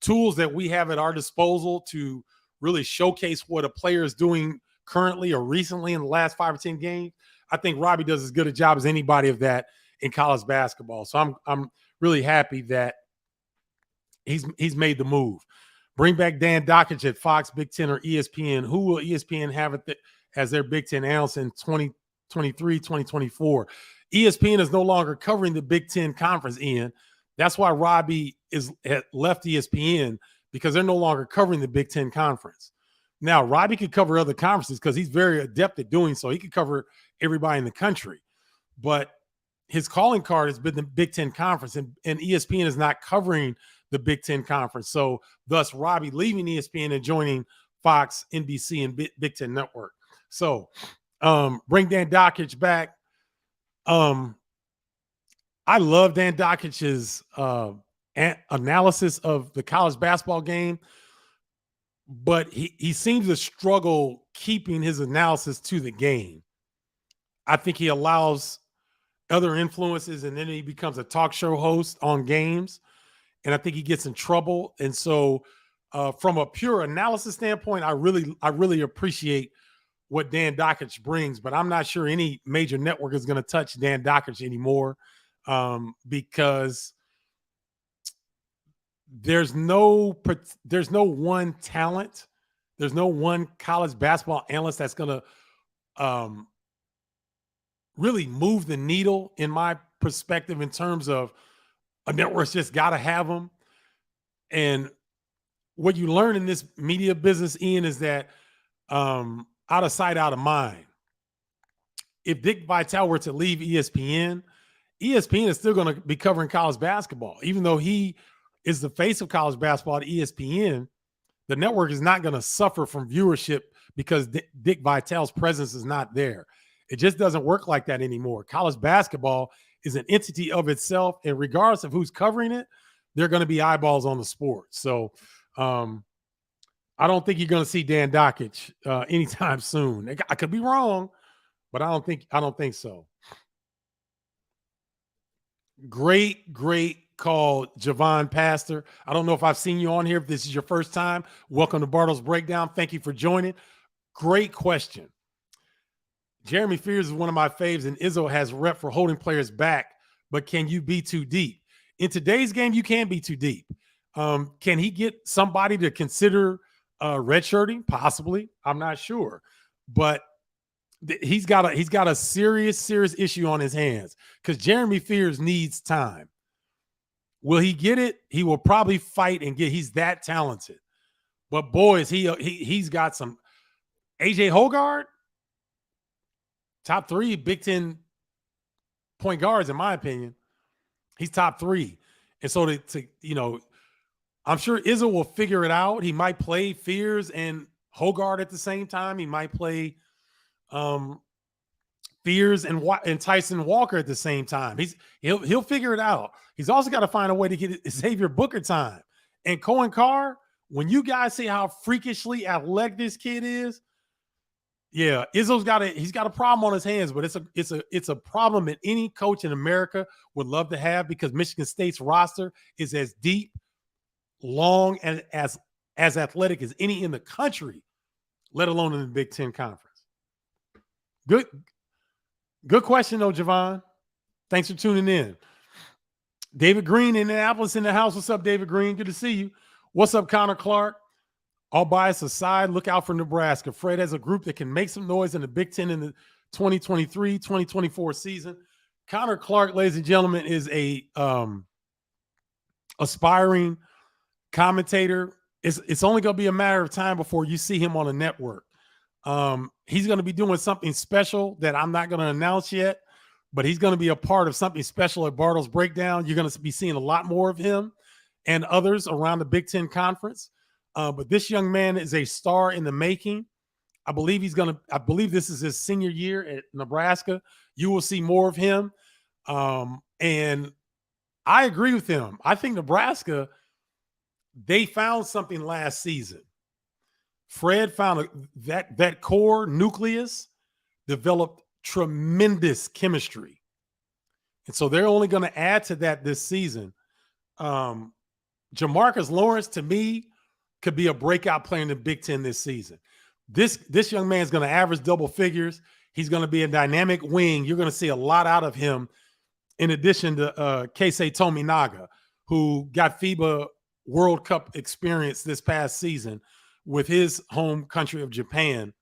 Speaker 1: tools that we have at our disposal to really showcase what a player is doing currently or recently in the last 5 or 10 games, I think Robbie does as good a job as anybody of that in college basketball. So I'm really happy that he's made the move. Bring back Dan Dockich at Fox, Big Ten, or ESPN. Who will ESPN have as their Big Ten analyst in 2023, 2024? ESPN is no longer covering the Big Ten conference, Ian. That's why Robbie had left ESPN, because they're no longer covering the Big Ten conference. Now, Robbie could cover other conferences because he's very adept at doing so. He could cover everybody in the country. But his calling card has been the Big Ten conference, and ESPN is not covering the Big Ten conference. So thus Robbie leaving ESPN and joining Fox, NBC, and Big Ten Network. So bring Dan Dockich back. I love Dan Dockich's analysis of the college basketball game, but he seems to struggle keeping his analysis to the game. I think he allows other influences, and then he becomes a talk show host on games, and I think he gets in trouble. And so from a pure analysis standpoint, I really appreciate what Dan Dockich brings, but I'm not sure any major network is going to touch Dan Dockich anymore, because there's no one talent. There's no one college basketball analyst that's going to really move the needle, in my perspective, in terms of a network's just got to have them. And what you learn in this media business, Ian, is that out of sight, out of mind. If Dick Vitale were to leave ESPN is still going to be covering college basketball. Even though he is the face of college basketball at ESPN, the network is not going to suffer from viewership because Dick Vitale's presence is not there. It just doesn't work like that anymore. College basketball is an entity of itself, and regardless of who's covering it, there are going to be eyeballs on the sport. So I don't think you're going to see Dan Dockich anytime soon. I could be wrong, but I don't think so. Great call, Javon Pastor. I don't know if I've seen you on here. If this is your first time, welcome to Bardo's Breakdown. Thank you for joining. Great question. Jeremy Fears is one of my faves, and Izzo has rep for holding players back, but can you be too deep? In today's game, you can be too deep. Can he get somebody to consider redshirting? Possibly. I'm not sure. But he's got a serious issue on his hands, because Jeremy Fears needs time. Will he get it? He will probably fight and get. He's that talented. But boys, he's got some. AJ Hoggard, top 3 Big Ten point guards, in my opinion. He's top 3. And so I'm sure Izzo will figure it out. He might play Fears and Hoggard at the same time. He might play Fears and Tyson Walker at the same time. He'll figure it out. He's also got to find a way to get Xavier Booker time. And Cohen Carr, when you guys see how freakishly athletic this kid is, yeah, Izzo's got a problem on his hands, but it's a problem that any coach in America would love to have, because Michigan State's roster is as deep, long, and as athletic as any in the country, let alone in the Big Ten Conference. Good question, though, Javon. Thanks for tuning in. David Green in Indianapolis in the house. What's up, David Green? Good to see you. What's up, Connor Clark? All bias aside, look out for Nebraska. Fred has a group that can make some noise in the Big Ten in the 2023-2024 season. Connor Clark, ladies and gentlemen, is a aspiring commentator. It's only going to be a matter of time before you see him on a network. He's going to be doing something special that I'm not going to announce yet, but he's going to be a part of something special at Bardo's Breakdown. You're going to be seeing a lot more of him and others around the Big Ten Conference. But this young man is a star in the making. I believe this is his senior year at Nebraska. You will see more of him. And I agree with him. I think Nebraska, they found something last season. Fred found that core nucleus developed tremendous chemistry. And so they're only going to add to that this season. Jamarcus Lawrence, to me, could be a breakout player in the Big Ten this season. This young man is going to average double figures. He's going to be a dynamic wing. You're going to see a lot out of him, in addition to Keisei Tominaga, who got FIBA World Cup experience this past season with his home country of Japan.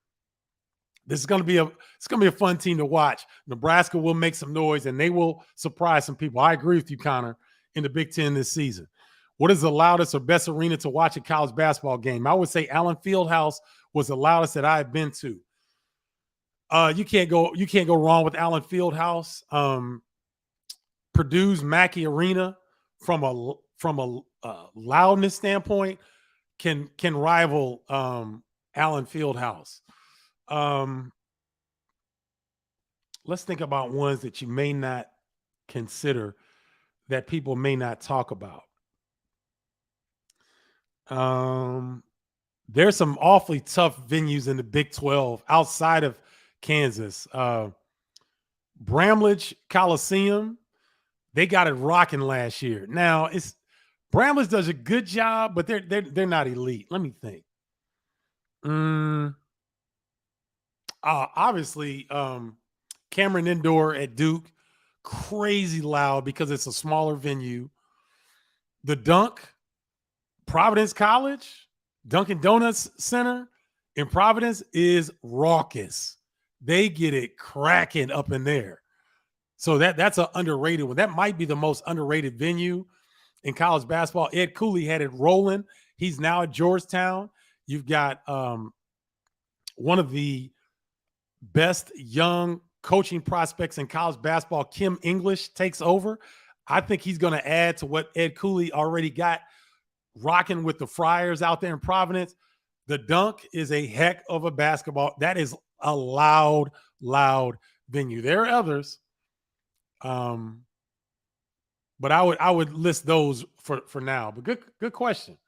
Speaker 1: This is going to be a fun team to watch. Nebraska will make some noise and they will surprise some people. I agree with you, Connor, in the Big Ten this season. What is the loudest or best arena to watch a college basketball game? I would say Allen Fieldhouse was the loudest that I have been to. You can't go wrong with Allen Fieldhouse. Purdue's Mackey Arena, from a loudness standpoint, can rival Allen Fieldhouse. Let's think about ones that you may not consider, that people may not talk about. There's some awfully tough venues in the Big 12 outside of Kansas. Bramlage Coliseum, they got it rocking last year. Now Bramlage does a good job, but they're not elite. Let me think. Obviously, Cameron Indoor at Duke, crazy loud because it's a smaller venue. The Dunk, Providence College, Dunkin' Donuts Center in Providence is raucous. They get it cracking up in there. So that's an underrated one. That might be the most underrated venue in college basketball. Ed Cooley had it rolling. He's now at Georgetown. You've got one of the best young coaching prospects in college basketball, Kim English, takes over. I think he's going to add to what Ed Cooley already got rocking with the Friars out there in Providence. The Dunk is a heck of a basketball. That is a loud venue. There are others, but I would list those for now. But good question.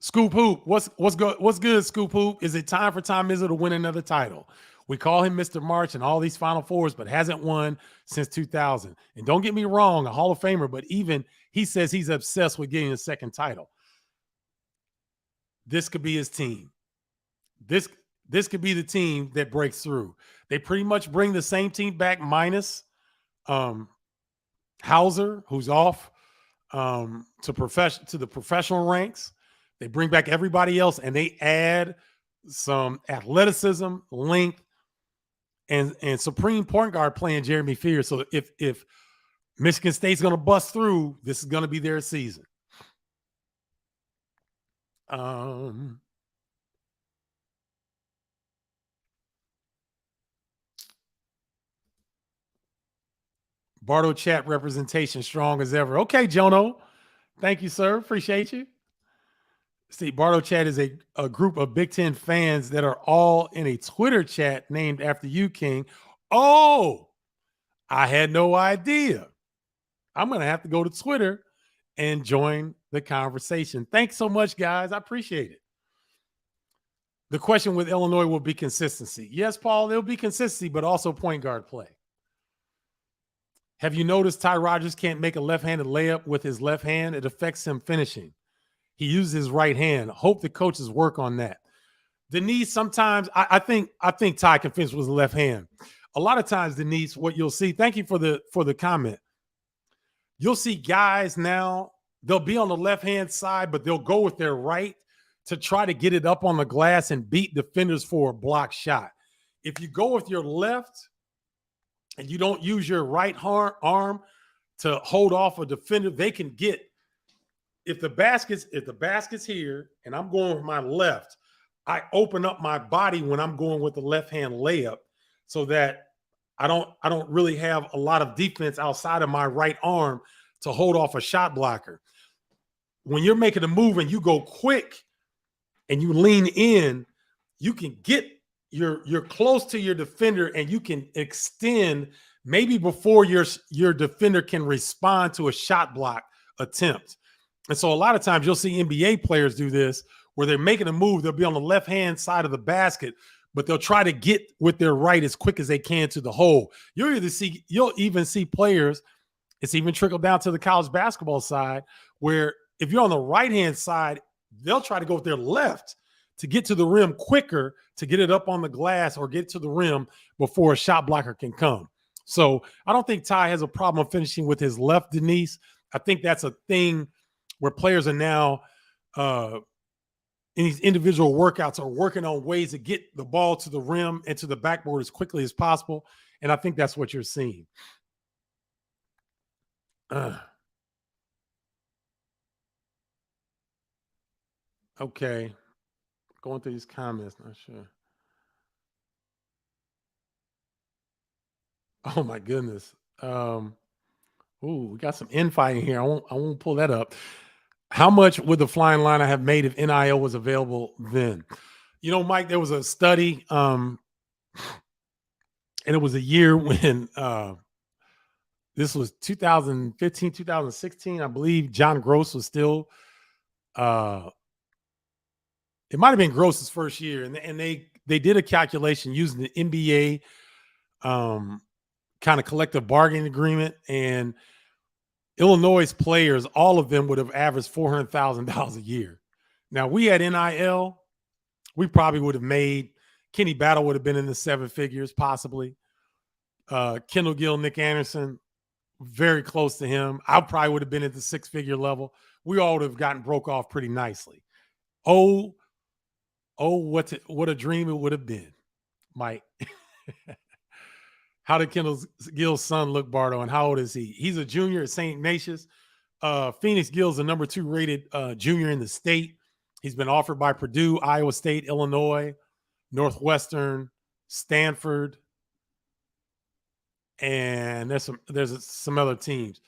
Speaker 1: Scoop Hoop, what's good, Scoop Hoop? Is it time for Tom Izzo to win another title? We call him Mr. March and all these Final Fours, but hasn't won since 2000. And don't get me wrong, a Hall of Famer, but even he says he's obsessed with getting a second title. This could be his team. This could be the team that breaks through. They pretty much bring the same team back minus Hauser, who's off to the professional ranks. They bring back everybody else and they add some athleticism, length, and supreme point guard playing Jeremy Fears. So if Michigan State's going to bust through, this is going to be their season. Bardo chat representation strong as ever. Okay, Jono. Thank you, sir. Appreciate you. See, Bardo chat is a group of Big Ten fans that are all in a Twitter chat named after you, King. Oh, I had no idea. I'm going to have to go to Twitter and join the conversation. Thanks so much, guys. I appreciate it. The question with Illinois will be consistency. Yes, Paul, there'll be consistency, but also point guard play. Have you noticed Ty Rodgers can't make a left-handed layup with his left hand? It affects him finishing. He uses his right hand. Hope the coaches work on that. Denise, sometimes I think Ty can finish with his left hand. A lot of times, Denise, what you'll see, thank you for the comment. You'll see guys now, they'll be on the left-hand side, but they'll go with their right to try to get it up on the glass and beat defenders for a block shot. If you go with your left and you don't use your right arm to hold off a defender, they can get, if the basket's here and I'm going with my left, I open up my body when I'm going with the left-hand layup so that I don't really have a lot of defense outside of my right arm to hold off a shot blocker. When you're making a move and you go quick and you lean in, you can get you're close to your defender and you can extend maybe before your defender can respond to a shot block attempt. And so a lot of times you'll see NBA players do this where they're making a move. They'll be on the left-hand side of the basket, but they'll try to get with their right as quick as they can to the hole. You'll even see players, it's even trickled down to the college basketball side, where if you're on the right-hand side, they'll try to go with their left to get to the rim quicker, to get it up on the glass or get to the rim before a shot blocker can come. So I don't think Ty has a problem finishing with his left, Denise. I think that's a thing where players are now in these individual workouts are working on ways to get the ball to the rim and to the backboard as quickly as possible. And I think that's what you're seeing. Okay. Going through these comments, not sure. Oh my goodness. We got some infighting here. I won't pull that up. How much would the flying line have made if NIL was available then? You know, Mike, there was a study, and it was a year when this was 2015, 2016. I believe John Gross was still it might have been Gross's first year, and they did a calculation using the NBA kind of collective bargaining agreement, and Illinois' players, all of them would have averaged $400,000 a year. Now, we had NIL, we probably would have made Kenny Battle would have been in the seven figures, possibly. Kendall Gill, Nick Anderson, very close to him. I probably would have been at the six-figure level. We all would have gotten broke off pretty nicely. Oh, what a dream it would have been, Mike. How did Kendall Gill's son look, Bardo, and how old is he? He's a junior at St. Ignatius. Phoenix Gill's the number 2 rated junior in the state. He's been offered by Purdue, Iowa State, Illinois, Northwestern, Stanford, and there's some other teams.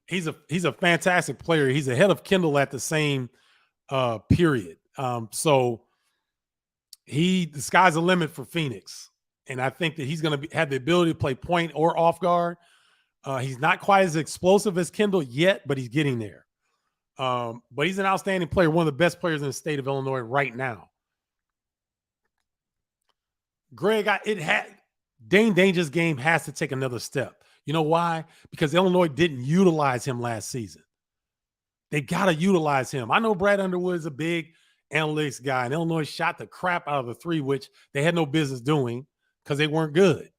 Speaker 1: He's a fantastic player. He's ahead of Kendall at the same period. So the sky's the limit for Phoenix. And I think that he's going to have the ability to play point or off guard. He's not quite as explosive as Kendall yet, but he's getting there. But he's an outstanding player, one of the best players in the state of Illinois right now. Greg, Dane Danger's game has to take another step. You know why? Because Illinois didn't utilize him last season. They got to utilize him. I know Brad Underwood is a big analytics guy, and Illinois shot the crap out of the three, which they had no business doing because they weren't good.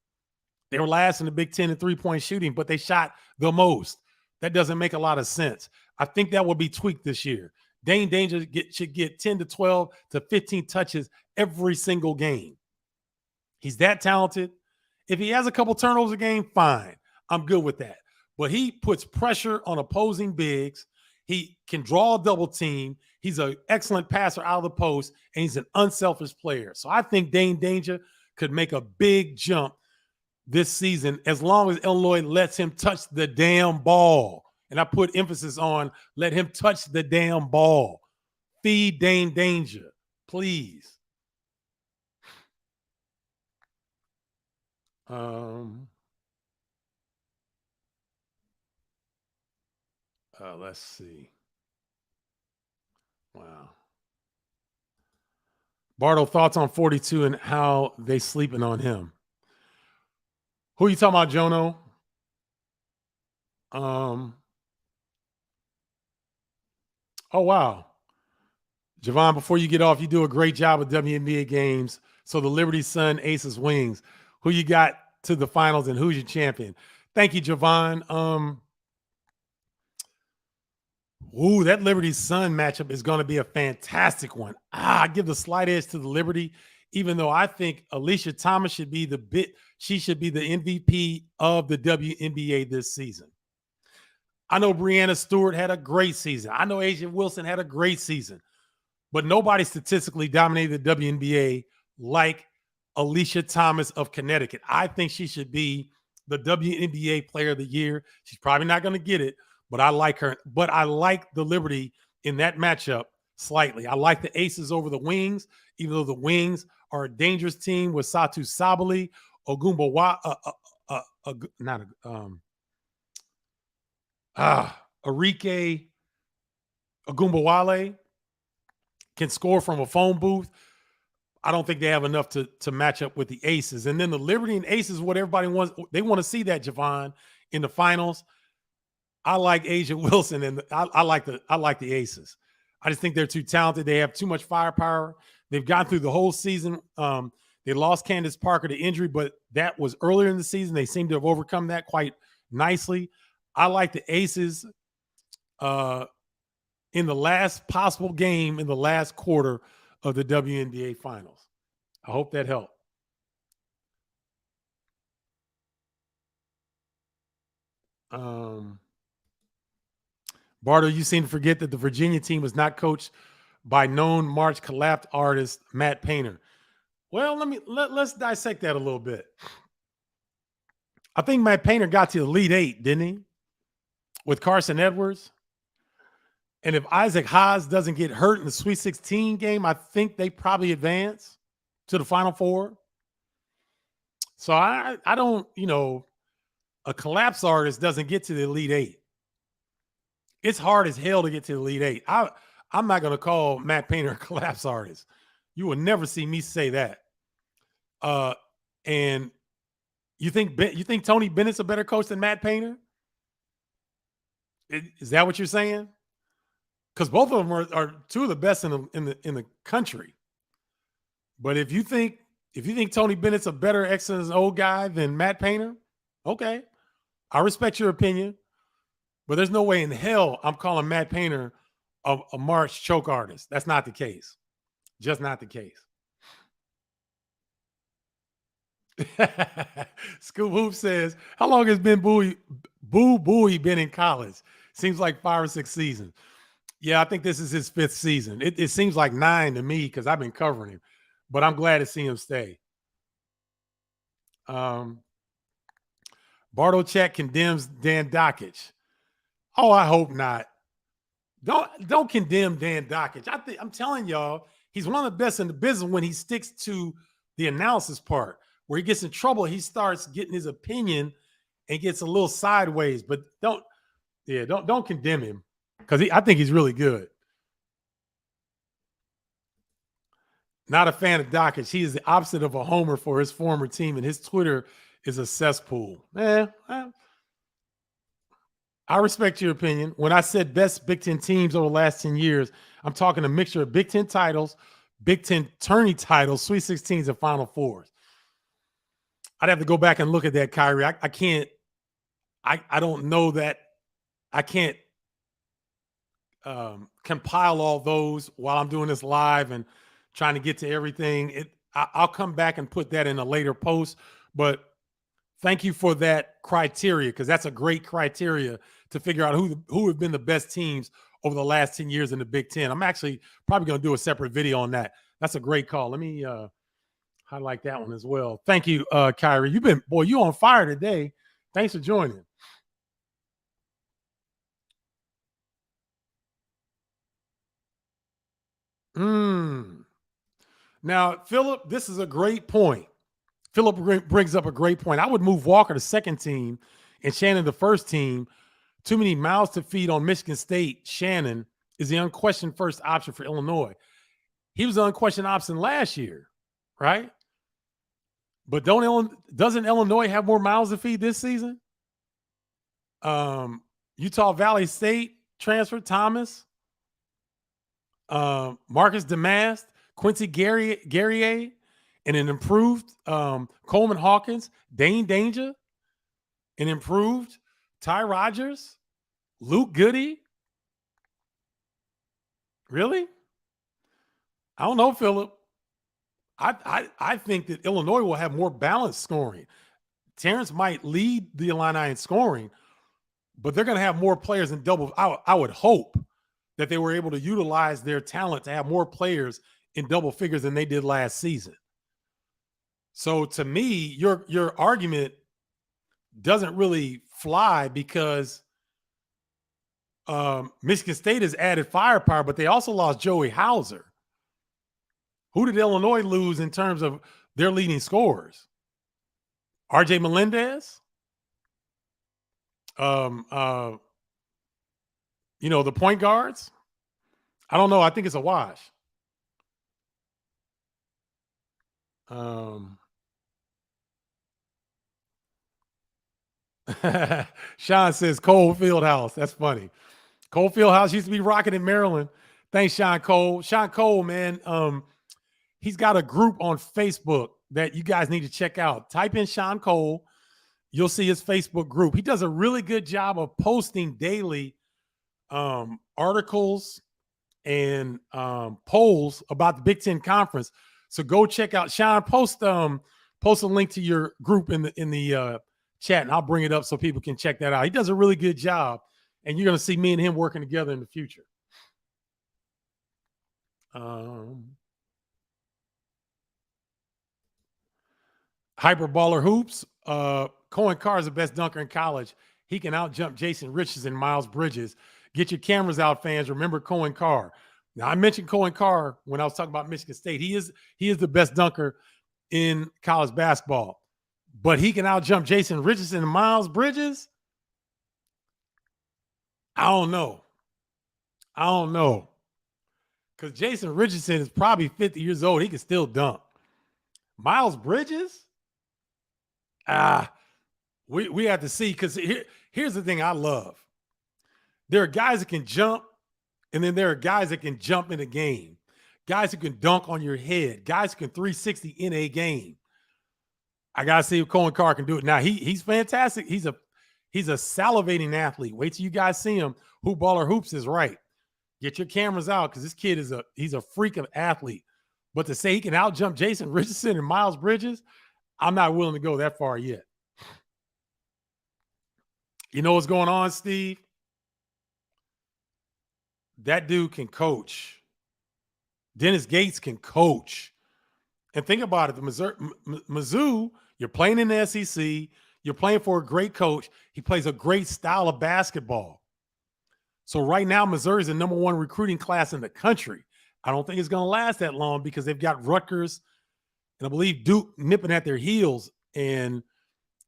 Speaker 1: They were last in the Big Ten in three-point shooting, but they shot the most. That doesn't make a lot of sense. I think that will be tweaked this year. Dane Danger should get 10 to 12 to 15 touches every single game. He's that talented. If he has a couple turnovers a game, fine. I'm good with that. But he puts pressure on opposing bigs. He can draw a double team. He's an excellent passer out of the post, and he's an unselfish player. So I think Dane Danger could make a big jump this season as long as Illinois lets him touch the damn ball. And I put emphasis on let him touch the damn ball. Feed Dane Danger, please. Let's see. Wow. Bardo, thoughts on 42 and how they sleeping on him? Who are you talking about, Jono? Oh, wow. Javon, before you get off, you do a great job with WNBA games. So the Liberty Sun Aces Wings. Who you got to the finals and who's your champion? Thank you, Javon. That Liberty Sun matchup is going to be a fantastic one. I give the slight edge to the Liberty, even though I think Alicia Thomas should be the MVP of the WNBA this season. I know Breanna Stewart had a great season. I know Asia Wilson had a great season, but nobody statistically dominated the WNBA like Alicia Thomas of Connecticut. I think she should be the WNBA Player of the Year. She's probably not going to get it, but I like her. But I like the Liberty in that matchup slightly. I like the Aces over the Wings, even though the Wings are a dangerous team with Satu Sabali, Arike Ogumbawale can score from a phone booth. I don't think they have enough to match up with the Aces. And then the Liberty and Aces, what everybody wants, they want to see that, Javon, in the finals. I like Asia Wilson, and I like the Aces. I just think they're too talented. They have too much firepower. They've gone through the whole season. They lost Candace Parker to injury, but that was earlier in the season. They seem to have overcome that quite nicely. I like the Aces uh, in the last possible game in the last quarter of the WNBA Finals. I hope that helped. Bardo, you seem to forget that the Virginia team was not coached by known March collapsed artist Matt Painter. Well, let's dissect that a little bit. I think Matt Painter got to the Elite Eight, didn't he? With Carson Edwards. And if Isaac Haas doesn't get hurt in the Sweet 16 game, I think they probably advance to the Final Four. So I don't, a collapse artist doesn't get to the Elite Eight. It's hard as hell to get to the Elite Eight. I'm not going to call Matt Painter a collapse artist. You will never see me say that. And you think Tony Bennett's a better coach than Matt Painter? Is that what you're saying? Because both of them are two of the best in the country. But if you think Tony Bennett's a better X and O guy than Matt Painter, okay, I respect your opinion. But there's no way in hell I'm calling Matt Painter a March choke artist. That's not the case. Just not the case. Scoop Hoop says, how long has Boo Buie been in college? Seems like 5 or 6 seasons. Yeah, I think this is his 5th season. It seems like 9 to me because I've been covering him. But I'm glad to see him stay. Bardo Chat condemns Dan Dockich. Oh, I hope not. Don't condemn Dan Dockich. I'm telling y'all, he's one of the best in the business when he sticks to the analysis part. Where he gets in trouble, he starts getting his opinion and gets a little sideways. But don't condemn him because I think he's really good. Not a fan of Dockich. He is the opposite of a homer for his former team, and his Twitter is a cesspool. I respect your opinion. When I said best Big Ten teams over the last 10 years, I'm talking a mixture of Big Ten titles, Big Ten tourney titles, Sweet 16s, and Final Fours. I'd have to go back and look at that, Kyrie. I can't. I don't know that. I can't compile all those while I'm doing this live and trying to get to everything. I'll come back and put that in a later post. But thank you for that criteria because that's a great criteria to figure out who have been the best teams over the last 10 years in the Big Ten. I'm actually probably going to do a separate video on that. That's a great call. Let me highlight that one as well. Thank you, Kyrie. You on fire today. Thanks for joining. Now, Philip, this is a great point. Philip brings up a great point. I would move Walker to second team and Shannon the first team. Too many mouths to feed on Michigan State. Shannon is the unquestioned first option for Illinois. He was the unquestioned option last year, right? But doesn't Illinois have more mouths to feed this season? Utah Valley State transfer Thomas, Marcus Damast, Quincy Guerrier, and an improved Coleman Hawkins, Dane Danger, an improved Ty Rogers, Luke Goody. Really? I don't know, Philip. I think that Illinois will have more balanced scoring. Terrence might lead the Illini in scoring, but they're going to have more players in double. I would hope that they were able to utilize their talent to have more players in double figures than they did last season. So to me, your argument doesn't really fly because Michigan State has added firepower, but they also lost Joey Hauser. Who did Illinois lose in terms of their leading scorers? RJ Melendez? The point guards? I don't know. I think it's a wash. Sean says Cole Fieldhouse. That's funny. Cole Fieldhouse used to be rocking in Maryland. Thanks, Sean Cole. Sean Cole, man. He's got a group on Facebook that you guys need to check out. Type in Sean Cole. You'll see his Facebook group. He does a really good job of posting daily articles and polls about the Big Ten Conference. So go check out Sean. Post a link to your group in the chat, and I'll bring it up so people can check that out. He does a really good job, and you're going to see me and him working together in the future. Hyperballer Hoops. Cohen Carr is the best dunker in college. He can outjump Jason Richardson and Miles Bridges. Get your cameras out, fans. Remember Cohen Carr. Now, I mentioned Cohen Carr when I was talking about Michigan State. He is the best dunker in college basketball. But he can outjump Jason Richardson and Miles Bridges? I don't know. Because Jason Richardson is probably 50 years old. He can still dunk. Miles Bridges? We have to see, because here's the thing I love. There are guys that can jump, and then there are guys that can jump in a game. Guys who can dunk on your head. Guys who can 360 in a game. I got to see if Cohen Carr can do it. Now, he's fantastic. He's a salivating athlete. Wait till you guys see him. Hoop Baller Hoops is right. Get your cameras out, because this kid he's a freak of athlete. But to say he can outjump Jason Richardson and Miles Bridges, I'm not willing to go that far yet. You know what's going on, Steve? That dude can coach. Dennis Gates can coach. And think about it. The Mizzou, you're playing in the SEC. You're playing for a great coach. He plays a great style of basketball. So right now, Missouri is the number one recruiting class in the country. I don't think it's going to last that long, because they've got Rutgers and I believe Duke nipping at their heels. And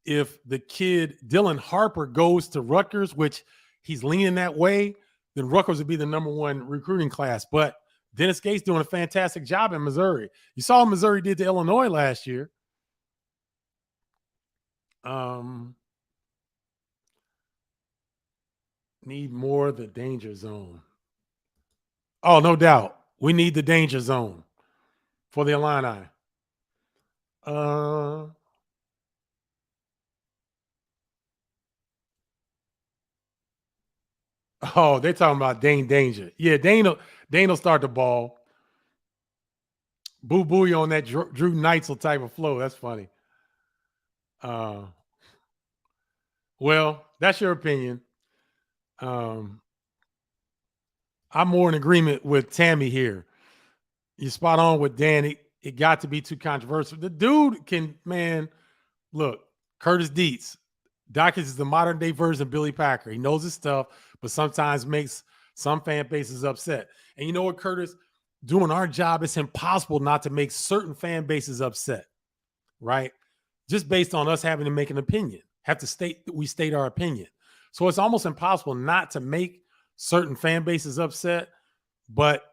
Speaker 1: if the kid Dylan Harper goes to Rutgers, which he's leaning that way, then Rutgers would be the number one recruiting class. But Dennis Gates doing a fantastic job in Missouri. You saw what Missouri did to Illinois last year. Need more of the danger zone. Oh, no doubt. We need the danger zone for the Illini. Oh, they're talking about Dane Danger. Yeah, Dane will start the ball. Boo boo on that Drew Neitzel type of flow. That's funny. Well, that's your opinion. I'm more in agreement with Tammy here. You're spot on with Dan. It got to be too controversial. The dude can, man, look, Curtis Dietz. Dawkins is the modern day version of Billy Packer. He knows his stuff, but sometimes makes some fan bases upset. And you know what, Curtis? Doing our job, it's impossible not to make certain fan bases upset, right? Just based on us having to make an opinion. We state our opinion. So it's almost impossible not to make certain fan bases upset. But,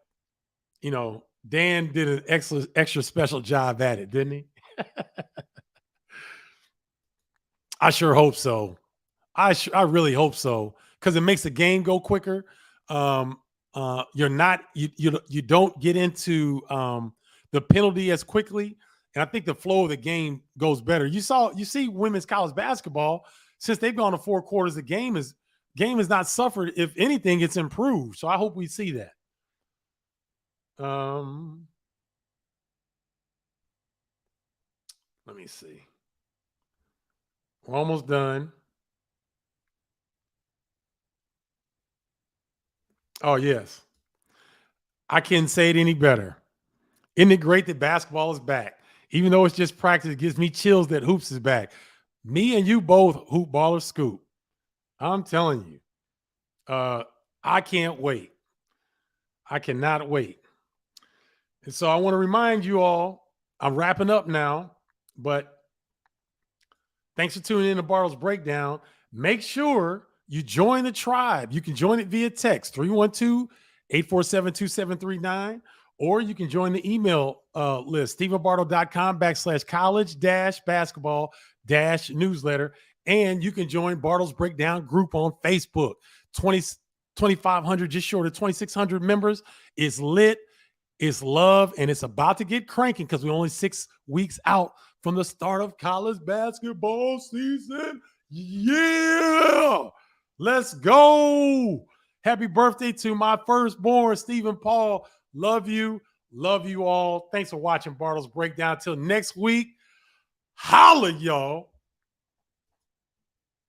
Speaker 1: you know, Dan did an extra special job at it, didn't he? I sure hope so. I really hope so, because it makes the game go quicker. You don't get into the penalty as quickly, and I think the flow of the game goes better. You see women's college basketball, since they've gone to 4 quarters, the game has not suffered. If anything, it's improved. So I hope we see that. Let me see. We're almost done. Oh, yes. I can't say it any better. Isn't it great that basketball is back? Even though it's just practice, it gives me chills that hoops is back. Me and you both, hoop baller scoop. I'm telling you. I can't wait. I cannot wait. And so I want to remind you all, I'm wrapping up now, but thanks for tuning in to Bardo's Breakdown. Make sure you join the tribe. You can join it via text, 312-847-2739, or you can join the email list, stevenbardo.com/college-basketball-newsletter. And you can join Bardo's Breakdown group on Facebook. 2,500, just short of 2,600 members. It's lit, it's love, and it's about to get cranking, because we're only 6 weeks out from the start of college basketball season. Yeah, let's go. Happy birthday to my firstborn, Stephen Paul. Love you. Love you all. Thanks for watching Bardo's Breakdown. Till next week, holla, y'all.